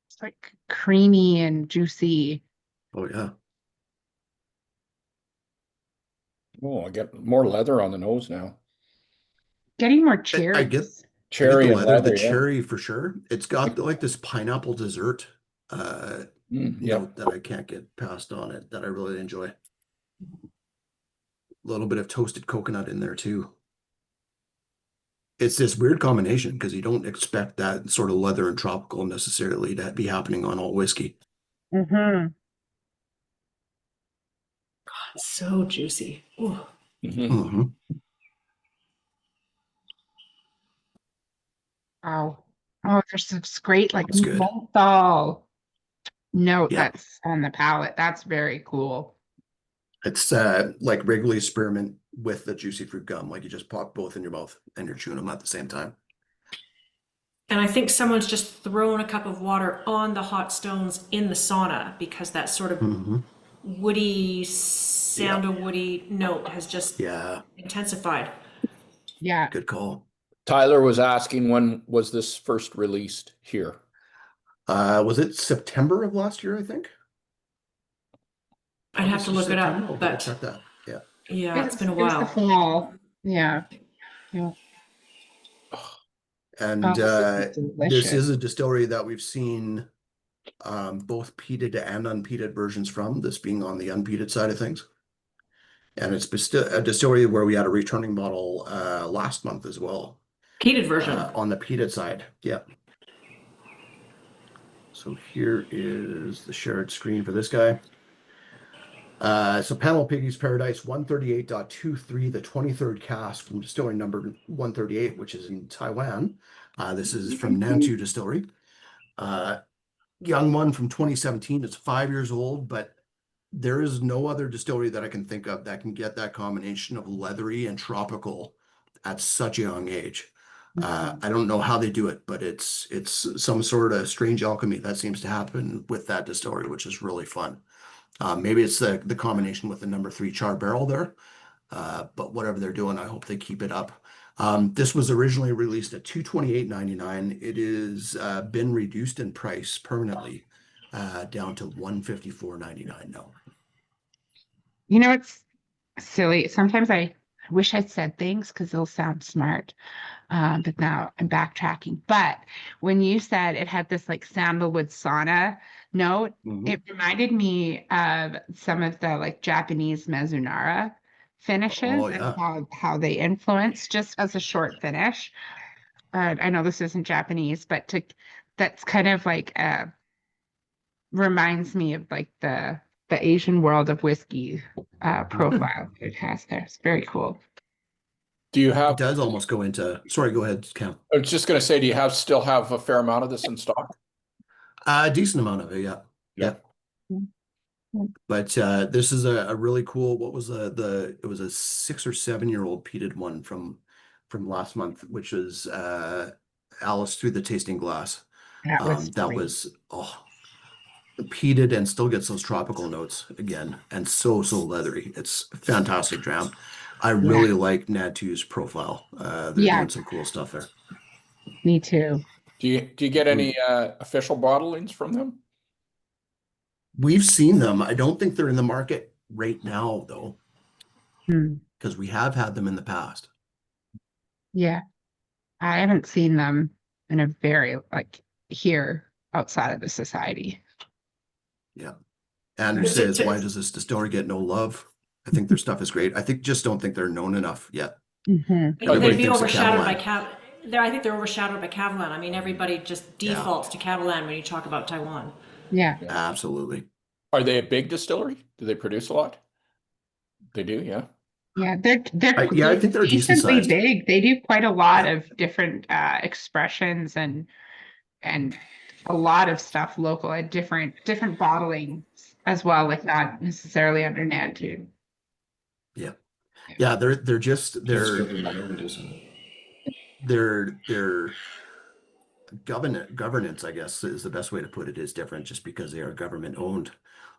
it's like creamy and juicy. Oh yeah. Oh, I get more leather on the nose now. Getting more I get cherries. Cherry the and leather, the leather, yeah. cherry for sure. It's got like this pineapple dessert Yep. note that I can't get past on it, that I really enjoy. A little bit of toasted coconut in there too. It's this weird combination because you don't expect that sort of leather and tropical necessarily to be happening on all whiskey. Mm-hmm. So juicy. Ooh. Mhm. Wow. Oh, there's this great like That's good. menthol note Yeah. that's on the palate. That's very cool. It's like Wrigley's spearmint with the juicy fruit gum. Like you just pop both in your mouth and you're chewing them at the same time. And I think someone's just thrown a cup of water on the hot stones in the sauna, because that sort of Mhm. woody, sandalwoody note has just Yeah, intensified. Yeah. good call. Tyler was asking, when was this first released here? Was it September of last year, I think? I'd have to August or look it September? up, I'll double but check that. Yeah. yeah, it's been a It was the while. fall. Yeah. Yeah. And Oh, this is this delicious. is a distillery that we've seen both peated and unpeated versions from, this being on the unpeated side of things. And it's a distillery where we had a returning bottle last month as well. Peated version. On the peated side. Yeah. So here is the shared screen for this guy. So Panel Piggies Paradise 138.23, the 23rd cask from distillery number 138, which is in Taiwan. This is from Nantu Distillery. Young one from 2017. It's 5 years old, but there is no other distillery that I can think of that can get that combination of leathery and tropical at such a young age. I don't know how they do it, but it's some sort of strange alchemy that seems to happen with that distillery, which is really fun. Maybe it's the combination with the number 3 char barrel there, but whatever they're doing, I hope they keep it up. This was originally released at $228.99. It is been reduced in price permanently down to $154.99 now. You know, it's silly. Sometimes I wish I'd said things because they'll sound smart. But now I'm backtracking. But when you said it had this like sandalwood sauna note, Mhm. it reminded me of some of the like Japanese Mizunara finishes Oh, and yeah. how they influence just as a short finish. I know this isn't Japanese, but that's kind of like reminds me of like the Asian world of whiskey profile it has there. It's very cool. Do you It have, does almost go into, sorry, go ahead, Cam. I was just gonna say, do you have, still have a fair amount of this in stock? A decent amount of it, yeah. Yeah. But this is a really cool, what was it was a 6 or 7 year old peated one from last month, which was Alice Through the Tasting Glass. That was That great. was peated and still gets those tropical notes again, and so leathery. It's a fantastic dram. I really like Natu's profile. They're Yeah. doing some cool stuff there. Me too. Do you get any official bottlings from them? We've seen them. I don't think they're in the market right now though, Hmm. because we have had them in the past. Yeah. I haven't seen them in a very like here outside of the society. Yeah. Andrew Is says, it- why does this distillery get no love? I think their stuff is great. I just don't think they're known enough yet. Mhm. Everybody They'd be thinks of overshadowed by Catalan. I think they're overshadowed by Catalan. I mean, everybody just defaults to Catalan when you talk about Taiwan. Yeah. Absolutely. Are they a big distillery? Do they produce a lot? They do, yeah. Yeah, they're Yeah, I think they're decent decently sized. big. They do quite a lot Yeah. of different expressions and a lot of stuff local at different bottling as well, like not necessarily under Nantu. Yeah. Yeah, they're just That's their government owned, isn't it? their governance, I guess, is the best way to put it, is different just because they are government owned.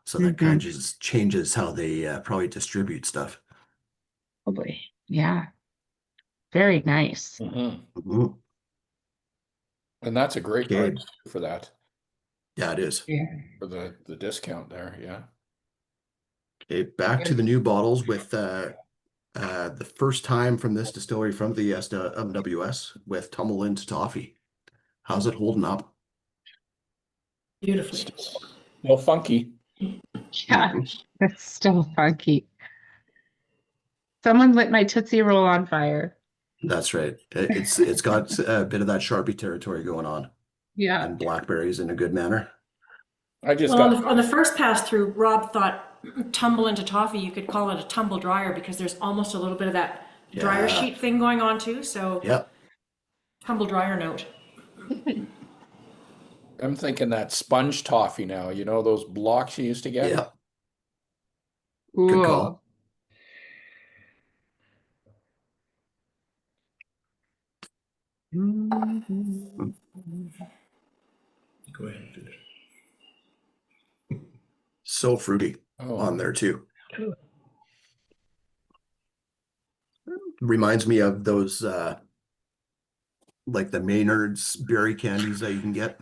So that kind of just changes how they probably distribute stuff. Probably. Yeah. Very nice. Mhm. And that's a great Okay. price for that, Yeah, it is. Yeah. for the discount there, yeah. Okay, back to the new bottles with the first time from this distillery from the SMWS with Tumble into Toffee. How's it holding up? Beautifully. Well, funky. Yeah. That's still funky. Someone lit my Tootsie Roll on fire. That's right. It's got a bit of that Sharpie territory going on, Yeah. and blackberries in a good manner. I just Well, got, on the first pass through, Rob thought tumble into toffee, you could call it a tumble dryer because there's almost a little bit of that dryer Yeah. sheet thing going on too. So Yep. tumble dryer note. I'm thinking that sponge toffee now, you know, those blocks you used to get? Yep. Cool. Good call. Go ahead and finish. So fruity Oh, on there too. Reminds me of those like the Maynard's berry candies that you can get.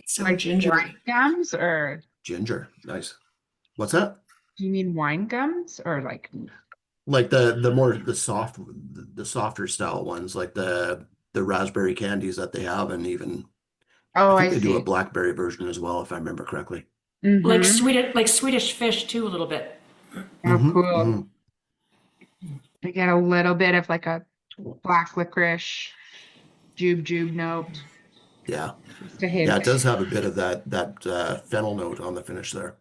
So Like gingery. wine gums, or Ginger. Nice. What's that? do you mean wine gums or like? Like the softer style ones, like the raspberry candies that they have, and even Oh, I I think they do a see. blackberry version as well, if I remember correctly. Like Mhm. Swedish fish too, a little bit. Oh, Mhm, cool. mhm. I get a little bit of like a black licorice jube note. Yeah. Just a Yeah, hint. it does have a bit of that fennel note on the finish there.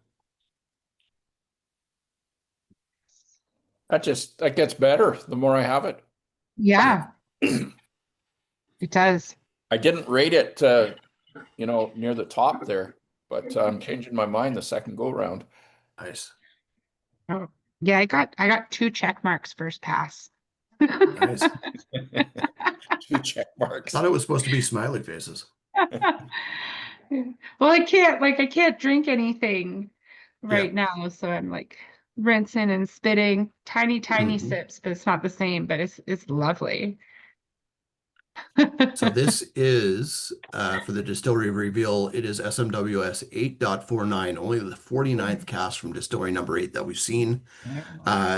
that gets better the more I have it. Yeah, it does. I didn't rate it, you know, near the top there, but I'm changing my mind the second go round. Nice. Oh, yeah, I got 2 check marks first pass. Nice. 2 check marks. Thought it was supposed to be smiley faces. Well, I can't drink anything right Yeah. now, so I'm like rinsing and spitting tiny Mhm. sips, but it's not the same, but it's lovely. So this is, for the distillery reveal, it is SMWS 8.49, only the 49th cast from distillery number 8 that we've seen.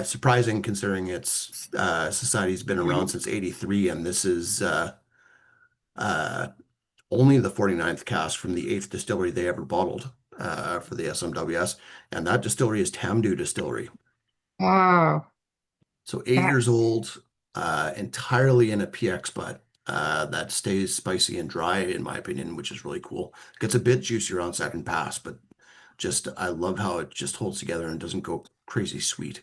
Surprising considering its society's been around since 83, and this is only the 49th cast from the 8th distillery they ever bottled for the SMWS, and that distillery is Tamdu Distillery. Wow. So 8 years old, entirely in a PX butt. That stays spicy and dry, in my opinion, which is really cool. Gets a bit juicier on second pass, but just I love how it just holds together and doesn't go crazy sweet.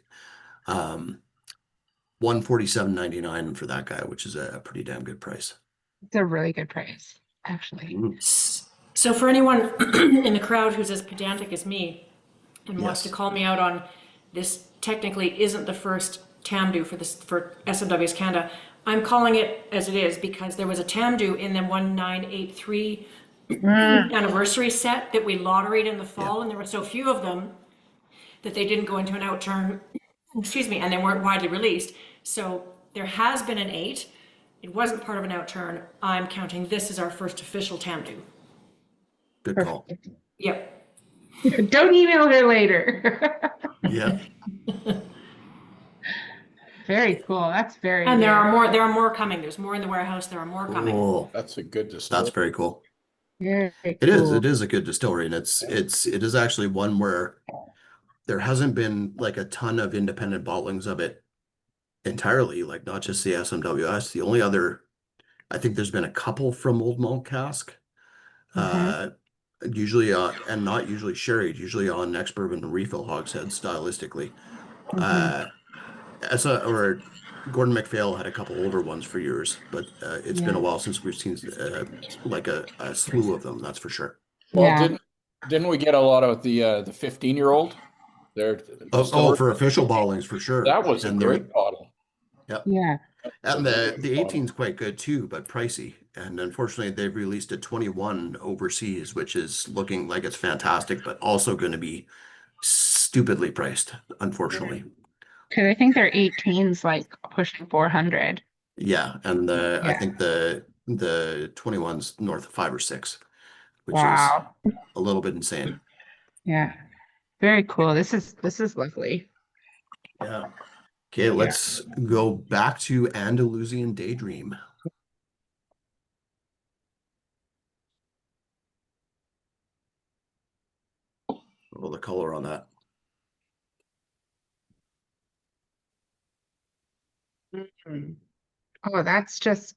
147.99 for that guy, which is a pretty damn good price. It's a really good price, actually. So for anyone in the crowd who's as pedantic as me and wants to Yes. call me out on this, technically isn't the first Tamdu for SMWS Canada. I'm calling it as it is because there was a Tamdu in the 1983 anniversary set that we lotteried in the fall, and there were so few of them that they didn't go into an outturn, excuse me, and they weren't widely released. So there has been an 8. It wasn't part of an outturn. I'm counting this as our first official Tamdu. Good call. Perfect. Yep. Don't email her later. Yeah. Very cool. That's very And there rare. are more coming. There's more in the warehouse. There are more coming. Cool. That's a good distillery. That's very cool. Very It is. cool. It is a good distillery, and it is actually one where there hasn't been like a ton of independent bottlings of it entirely, like not just the SMWS. The only other, I think there's been a couple from Old Malt Cask, usually and not usually sherried, usually on ex-bourbon and refill hogsheads stylistically. Or Gordon MacPhail had a couple older ones for years, but it's been a while since we've seen like a slew of them, that's for sure. Well, Yeah. didn't we get a lot of the 15-year-old? Oh, for official bottlings for sure. That was a And great bottle. Yeah. And the 18's quite good too, but pricey. And unfortunately, they've released a 21 overseas, which is looking like it's fantastic, but also going to be stupidly priced, unfortunately. Because I think their 18's like pushing 400. Yeah, and I Yeah. think the 21's north of 5 or 6, which Wow. is a little bit insane. Yeah. Very cool. This is lovely. Yeah. Okay, let's go back to Andalusian Daydream. Oh, the color on that. Oh, that's just,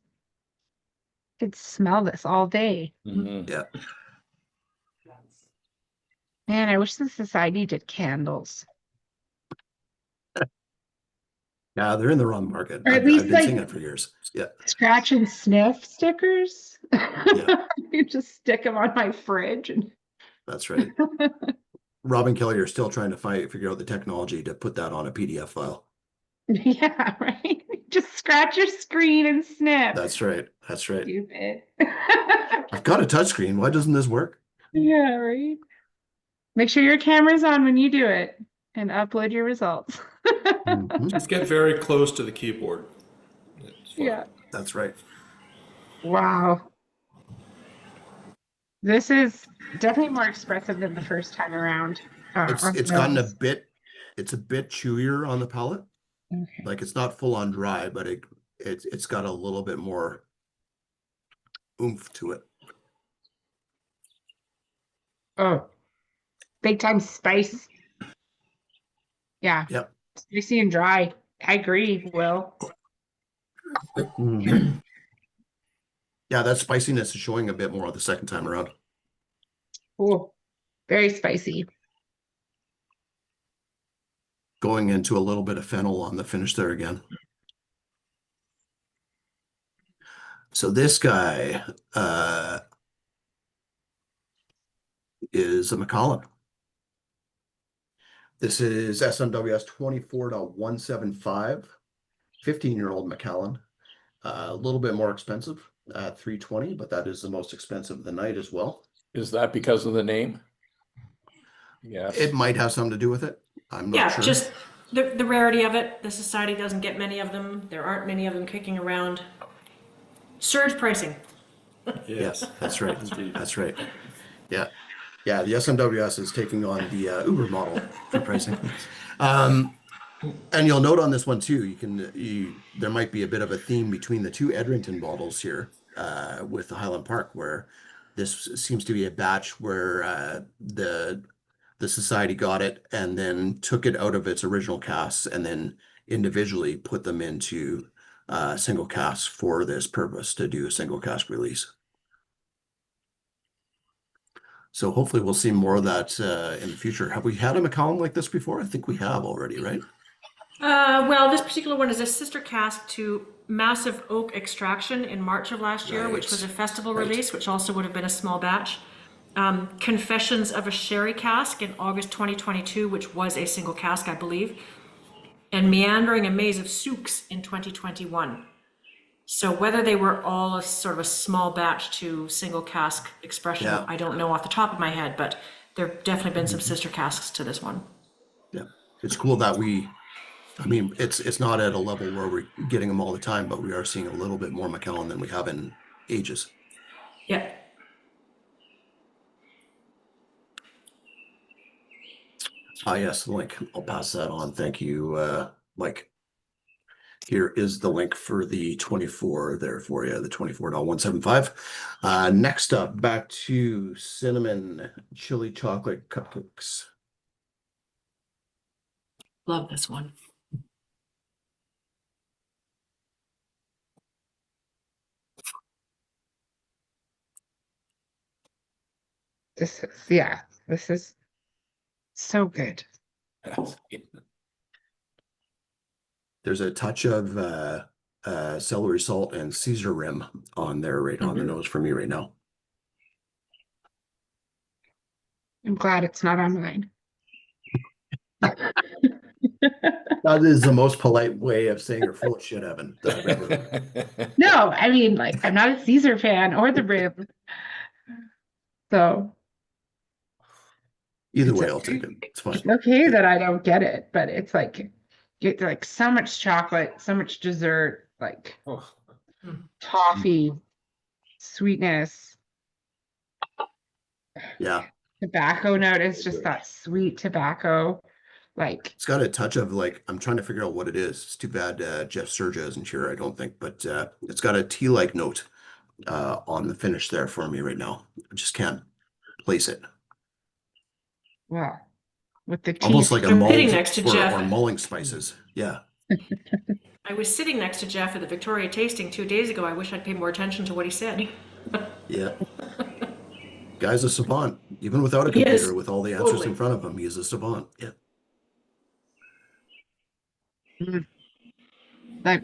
I could smell this all day. Mhm. Yeah. Man, I wish the society did candles. Yeah, they're in the wrong market. Or at I've least, been like- seeing it for years. Yeah. Scratch and sniff stickers. You just stick them on my fridge. That's right. Rob and Kelly are still trying to figure out the technology to put that on a PDF file. Yeah, right. Just scratch your screen and sniff. That's right. That's right. Stupid. I've got a touchscreen. Why doesn't this work? Yeah, right. Make sure your camera's on when you do it and upload your results. Mhm. Just get very close to the keyboard. It's fine. Yeah. That's right. Wow. This is definitely more expressive than the first time around. It's gotten a bit chewier on the palate. Okay. Like it's not full on dry, but it's got a little bit more oomph to it. Oh, big time spice. Yeah. Yep. Spicy and dry. I agree, Will. Mhm. Yeah, that spiciness is showing a bit more the second time around. Cool. Very spicy. Going into a little bit of fennel on the finish there again. So this guy is a Macallan. This is SMWS 24.175, 15-year-old Macallan. A little bit more expensive at $320, but that is the most expensive of the night as well. Is that because of the name? Yes. It might have something to do with it. I'm not Yeah, sure. just the rarity of it. The society doesn't get many of them. There aren't many of them kicking around. Surge pricing. Yes, that's right. Indeed. That's right. Yeah. Yeah, the SMWS is taking on the Uber model for pricing. And you'll note on this one too, there might be a bit of a theme between the two Edrington bottles here with the Highland Park, where this seems to be a batch where the society got it and then took it out of its original casks and then individually put them into single casks for this purpose, to do a single cask release. So hopefully we'll see more of that in the future. Have we had a Macallan like this before? I think we have already, right? Well, this particular one is a sister cask to Massive Oak Extraction in March of last year, which was a festival Right. release, which also would have been a small batch. Confessions of a Sherry cask in August 2022, which was a single cask, I believe. And Meandering a Maze of Souks in 2021. So whether they were all a sort of a small batch to single cask expression, Yeah. I don't know off the top of my head, but there have definitely been some sister casks to this one. Yeah. It's cool that I mean, it's not at a level where we're getting them all the time, but we are seeing a little bit more Macallan than we have in ages. Yeah. Yes, the link. I'll pass that on. Thank you, Mike. Here is the link for the 24 there for you, the 24.175. Next up, back to cinnamon chili chocolate cupcakes. Love this one. This is so good. There's a touch of celery salt and Caesar rim on there, right on the nose for me right now. I'm glad it's not on mine. That is the most polite way of saying you're full of shit, Evan, that I've ever heard. No, I mean, like, I'm not a Caesar fan or the rib. So Either It's way, okay. I'll take it. It's fine. it's okay that I don't get it, but it's like so much chocolate, so much dessert, like Oh, toffee, sweetness. Yeah. Tobacco note is just that sweet tobacco. Like, It's got a touch of like, I'm trying to figure out what it is. It's too bad Jeff Serja isn't here, I don't think, but it's got a tea-like note on the finish there for me right now. I just can't place it. well, with the tea. Almost like a I'm mulled sitting next to Jeff. or mulling spices. Yeah. I was sitting next to Jeff at the Victoria tasting 2 days ago. I wish I'd paid more attention to what he said. Yeah. Guy's a savant, even without a He is. computer, with all the answers Totally. in front of him. He's a savant. Yeah. Like,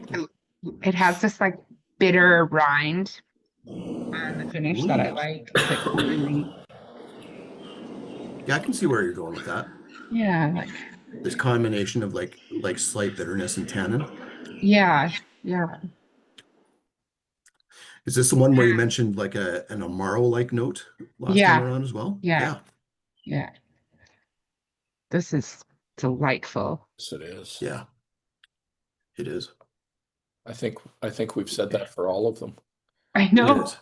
it has this like bitter rind on the finish that I like. It's like really, Yeah, I can see where you're going with that. yeah, like, This combination of like slight bitterness and tannin. yeah. Is this the one where you mentioned like an Amaro-like note last Yeah. time around as well? Yeah. This is delightful. yes, it is. Yeah. It is. I think we've said that for all of them. I It know. is.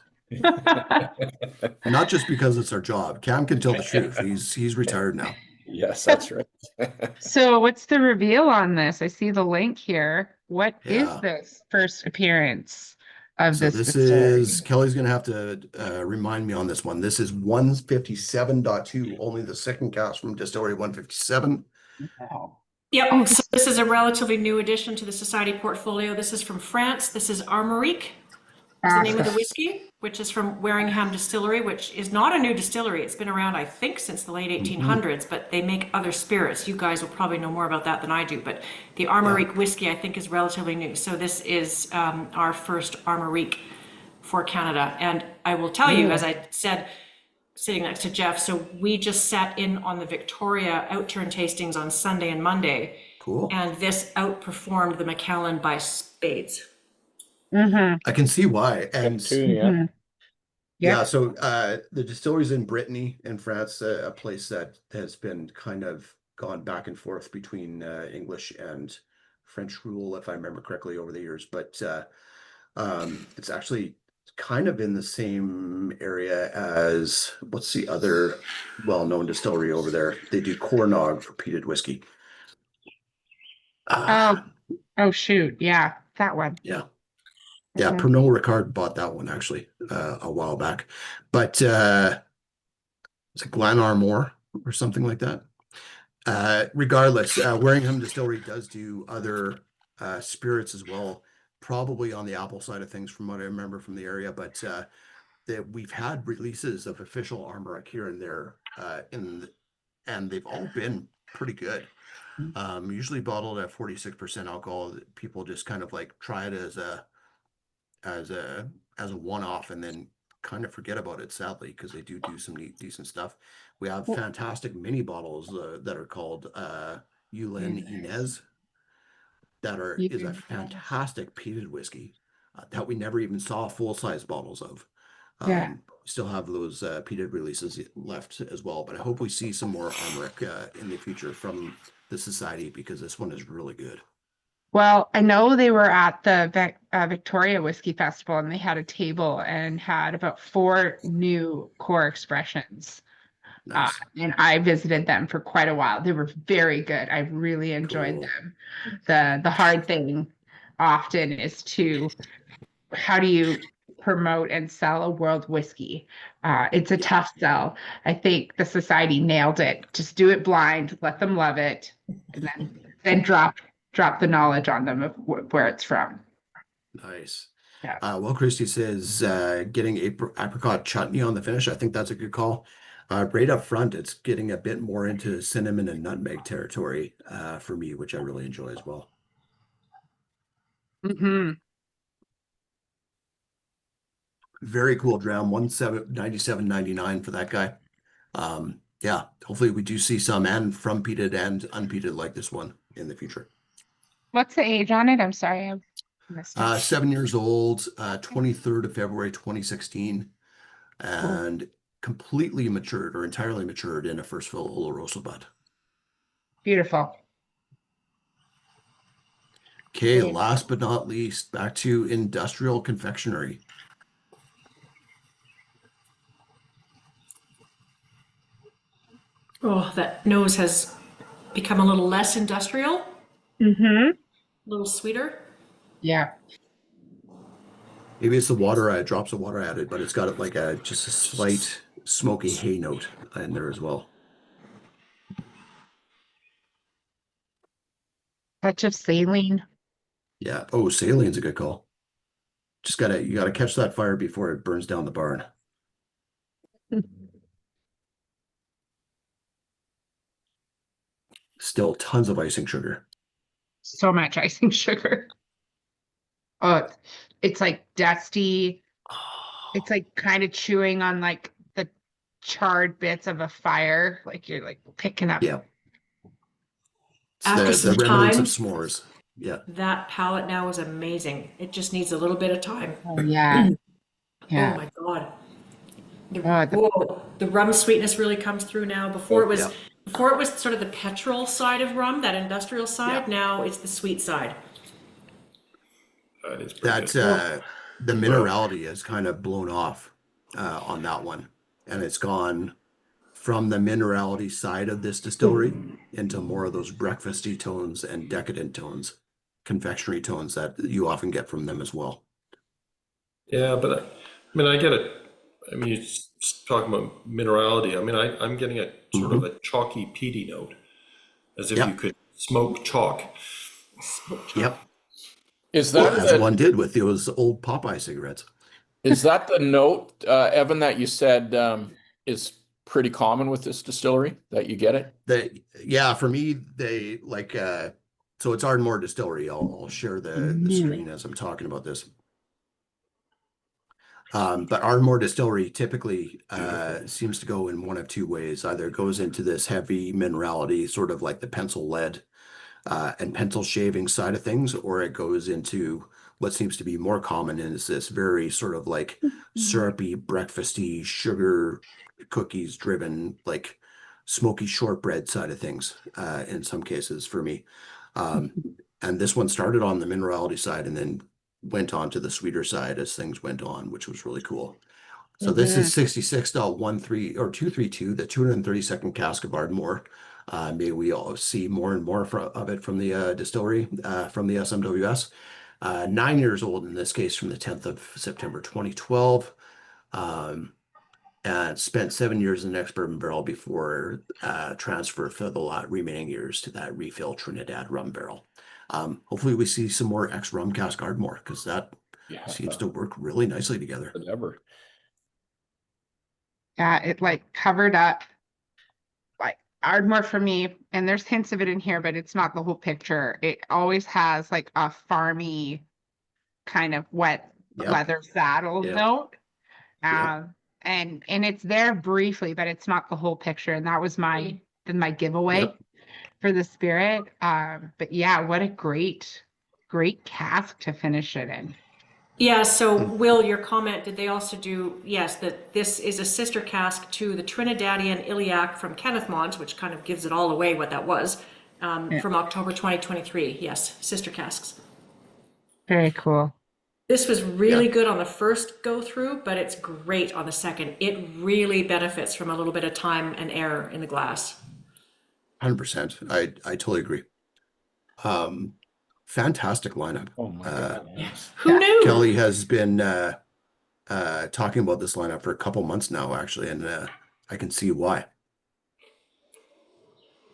Not just because it's our job. Cam can tell the truth. He's retired now. Yes, that's right. So what's the reveal on this? I see the link here. What is Yeah. this first appearance of So this this distillery? is, Kelly's gonna have to remind me on this one. This is 157.2, only the second cast from distillery 157. Wow. Yep, Oh, so this is a relatively new addition to the Society portfolio. This is from France. This is Armorique, is the name of the whiskey, which is from Waringham Distillery, which is not a new distillery. It's been around, I think, since the late 1800s, but they make other spirits. You guys will probably know more about that than I do, but the Armorique whiskey, I think, is relatively new. So this is our first Armorique for Canada. And I will tell you, as I said, sitting next to Jeff, so we just sat in on the Victoria Outturn tastings on Sunday and Monday, Cool. and this outperformed the Macallan by spades. I can see why. And Yeah. yeah, so the distillery's in Brittany in France, a place that has been kind of gone back and forth between English and French rule, if I remember correctly, over the years. But it's actually kind of in the same area as, what's the other well-known distillery over there? They do Cornog for peated whiskey. Oh, oh shoot. Yeah, that one. Yeah. Yeah, Mhm. Pernod Ricard bought that one actually a while back. But it's a Glenarmor or something like that. Regardless, Warringham Distillery does do other spirits as well, probably on the apple side of things from what I remember from the area, but that we've had releases of official armoric here and there and they've all been pretty good. Usually bottled at 46% alcohol. People just kind of like try it as a one-off and then kind of forget about it, sadly, because they do some neat, decent stuff. We have fantastic mini bottles that are called Yulin Inez that is a fantastic peated whiskey that we never even saw full-size bottles of. Yeah. Still have those peated releases left as well, but I hope we see some more armoric in the future from the society because this one is really good. Well, I know they were at the Victoria Whiskey Festival and they had a table and had about 4 new core expressions. Nice. And I visited them for quite a while. They were very good. I really enjoyed Cool. them. The hard thing often is how do you promote and sell a world whiskey? It's a tough sell. I think the society nailed it. Just do it blind, let them love it, and then drop the knowledge on them of where it's from. Nice. Yeah. Well, Christy says getting apricot chutney on the finish. I think that's a good call. Right up front, it's getting a bit more into cinnamon and nutmeg territory for me, which I really enjoy as well. Mm-hmm. Very cool dram, 97.99 for that guy. Yeah, hopefully we do see some and from peated and unpeated like this one in the future. What's the age on it? I'm sorry, I missed it. 7 years old, 23rd of February 2016, and completely matured or entirely matured in a first fill Oloroso bud. Beautiful. Okay, last but not least, back to industrial confectionery. Oh, that nose has become a little less industrial, Mm-hmm. a little sweeter. Yeah. Maybe it's the water, drops of water added, but it's got like just a slight smoky hay note in there as well. Touch of saline. Yeah. Oh, saline's a good call. You gotta catch that fire before it burns down the barn. Still tons of icing sugar. So much icing sugar. Oh, it's like dusty. It's like kind of chewing on like the charred bits of a fire. Like you're like picking up. Yeah. It's After the some remnants time, of s'mores. Yeah. that palette now is amazing. It just needs a little bit of time. Oh yeah. Yeah. Oh my God. Oh, The rum sweetness really comes through now. Before it was Yeah. before it was sort of the petrol side of rum, that industrial side. Yeah. Now it's the sweet side. That is pretty That's good. the minerality has kind of blown off on that one. And it's gone from the minerality side of this distillery into more of those breakfasty tones and decadent tones, confectionery tones that you often get from them as well. Yeah, but I mean, I get it. I mean, you're talking about minerality. I mean, I'm getting a sort of a chalky, peaty note, as if Yep. you could smoke chalk. Yep. Is that As one did with those old Popeye cigarettes. is that the note, Evan, that you said is pretty common with this distillery, that you get it? Yeah, for me, they like so it's Ardmore Distillery. I'll share the screen as I'm talking about this. But Ardmore Distillery typically seems to go in one of two ways. Either it goes into this heavy minerality, sort of like the pencil lead and pencil shaving side of things, or it goes into what seems to be more common and is this very sort of like syrupy, breakfasty, sugar cookies driven, like smoky shortbread side of things in some cases for me. And this one started on the minerality side and then went on to the sweeter side as things went on, which was really cool. So this is 66.13 or 232, the 232nd cask of Ardmore. May we all see more and more of it from the distillery, from the SMWS. 9 years old in this case, from the 10th of September 2012. And spent 7 years in the next bourbon barrel before transfer for the remaining years to that refill Trinidad rum barrel. Hopefully we see some more ex-rum cask Ardmore, because that seems to work really nicely together. Whatever. Yeah, it like covered up like Ardmore for me, and there's hints of it in here, but it's not the whole picture. It always has like a farmy kind of wet Yep. leather saddle Yep. note. Yep. And it's there briefly, but it's not the whole picture. And that was my giveaway Yep. for the spirit. But yeah, what a great cask to finish it in. Yeah, so Will, your comment, did they also do, yes, that this is a sister cask to the Trinidadian Iliac from Kennethmont, which kind of gives it all away what that was, from October 2023. Yes, sister casks. Very cool. This was really good on the first go through, but it's great on the second. It really benefits from a little bit of time and air in the glass. 100%. I totally agree. Fantastic lineup. Oh my God. Yes. Who knew? Kelly has been talking about this lineup for a couple months now, actually, and I can see why.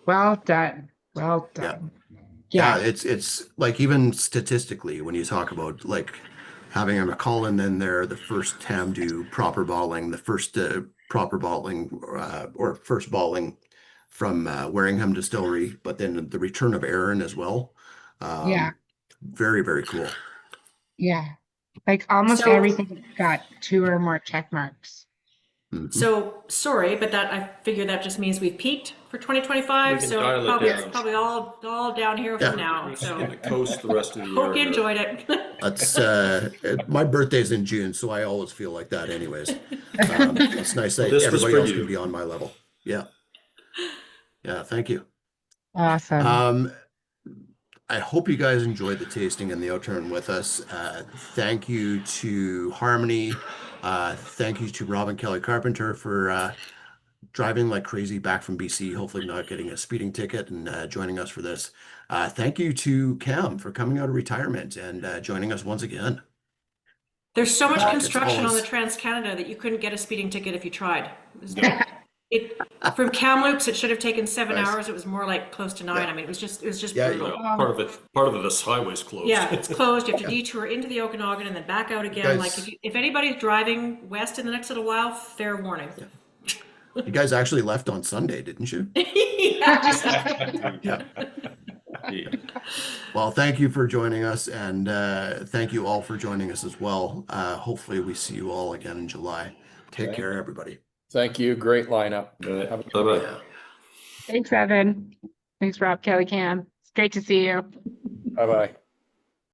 Well done. Well done. Yeah, it's like, even statistically, when you talk about like having a Macallan in there, the first Tamdu proper bottling, the first proper bottling or first bottling from Warringham Distillery, but then the return of Aaron as well. Very, very cool. Yeah. Like almost So- everything got 2 or more check marks. So sorry, but that I figure that just means we've peaked for 2025. We can So dial it probably, down. it's probably all down here from now. We're So going to coast the rest of the year. hope you enjoyed it. That's my birthday's in June, so I always feel like that anyways. It's nice that This was everybody for else you. can be on my level. Yeah. Thank you. Awesome. I hope you guys enjoyed the tasting and the Outturn with us. Thank you to Harmony. Thank you to Robin Kelly Carpenter for driving like crazy back from BC, hopefully not getting a speeding ticket, and joining us for this. Thank you to Cam for coming out of retirement and joining us once again. There's so much It's construction on the always- Trans-Canada that you couldn't get a speeding ticket if you tried. From Kamloops, it should have taken 7 Nice. hours. It was more like close to 9. Yeah. I mean, it was just Yeah, brutal. Part of this highway's closed. Yeah, it's closed. You have to detour into the Okanagan and then back out again. Guys- Like if anybody's driving west in the next little while, fair warning. You guys actually left on Sunday, didn't you? Yeah. Yeah. Yeah. Well, thank you for joining us, and thank you all for joining us as well. Hopefully we see you all again in July. Take care, everybody. Thank you. Great lineup. Right. Have a good Bye-bye. day. Yeah. Thanks, Evan. Thanks, Rob, Kelly, Cam. It's great to see you. Bye-bye.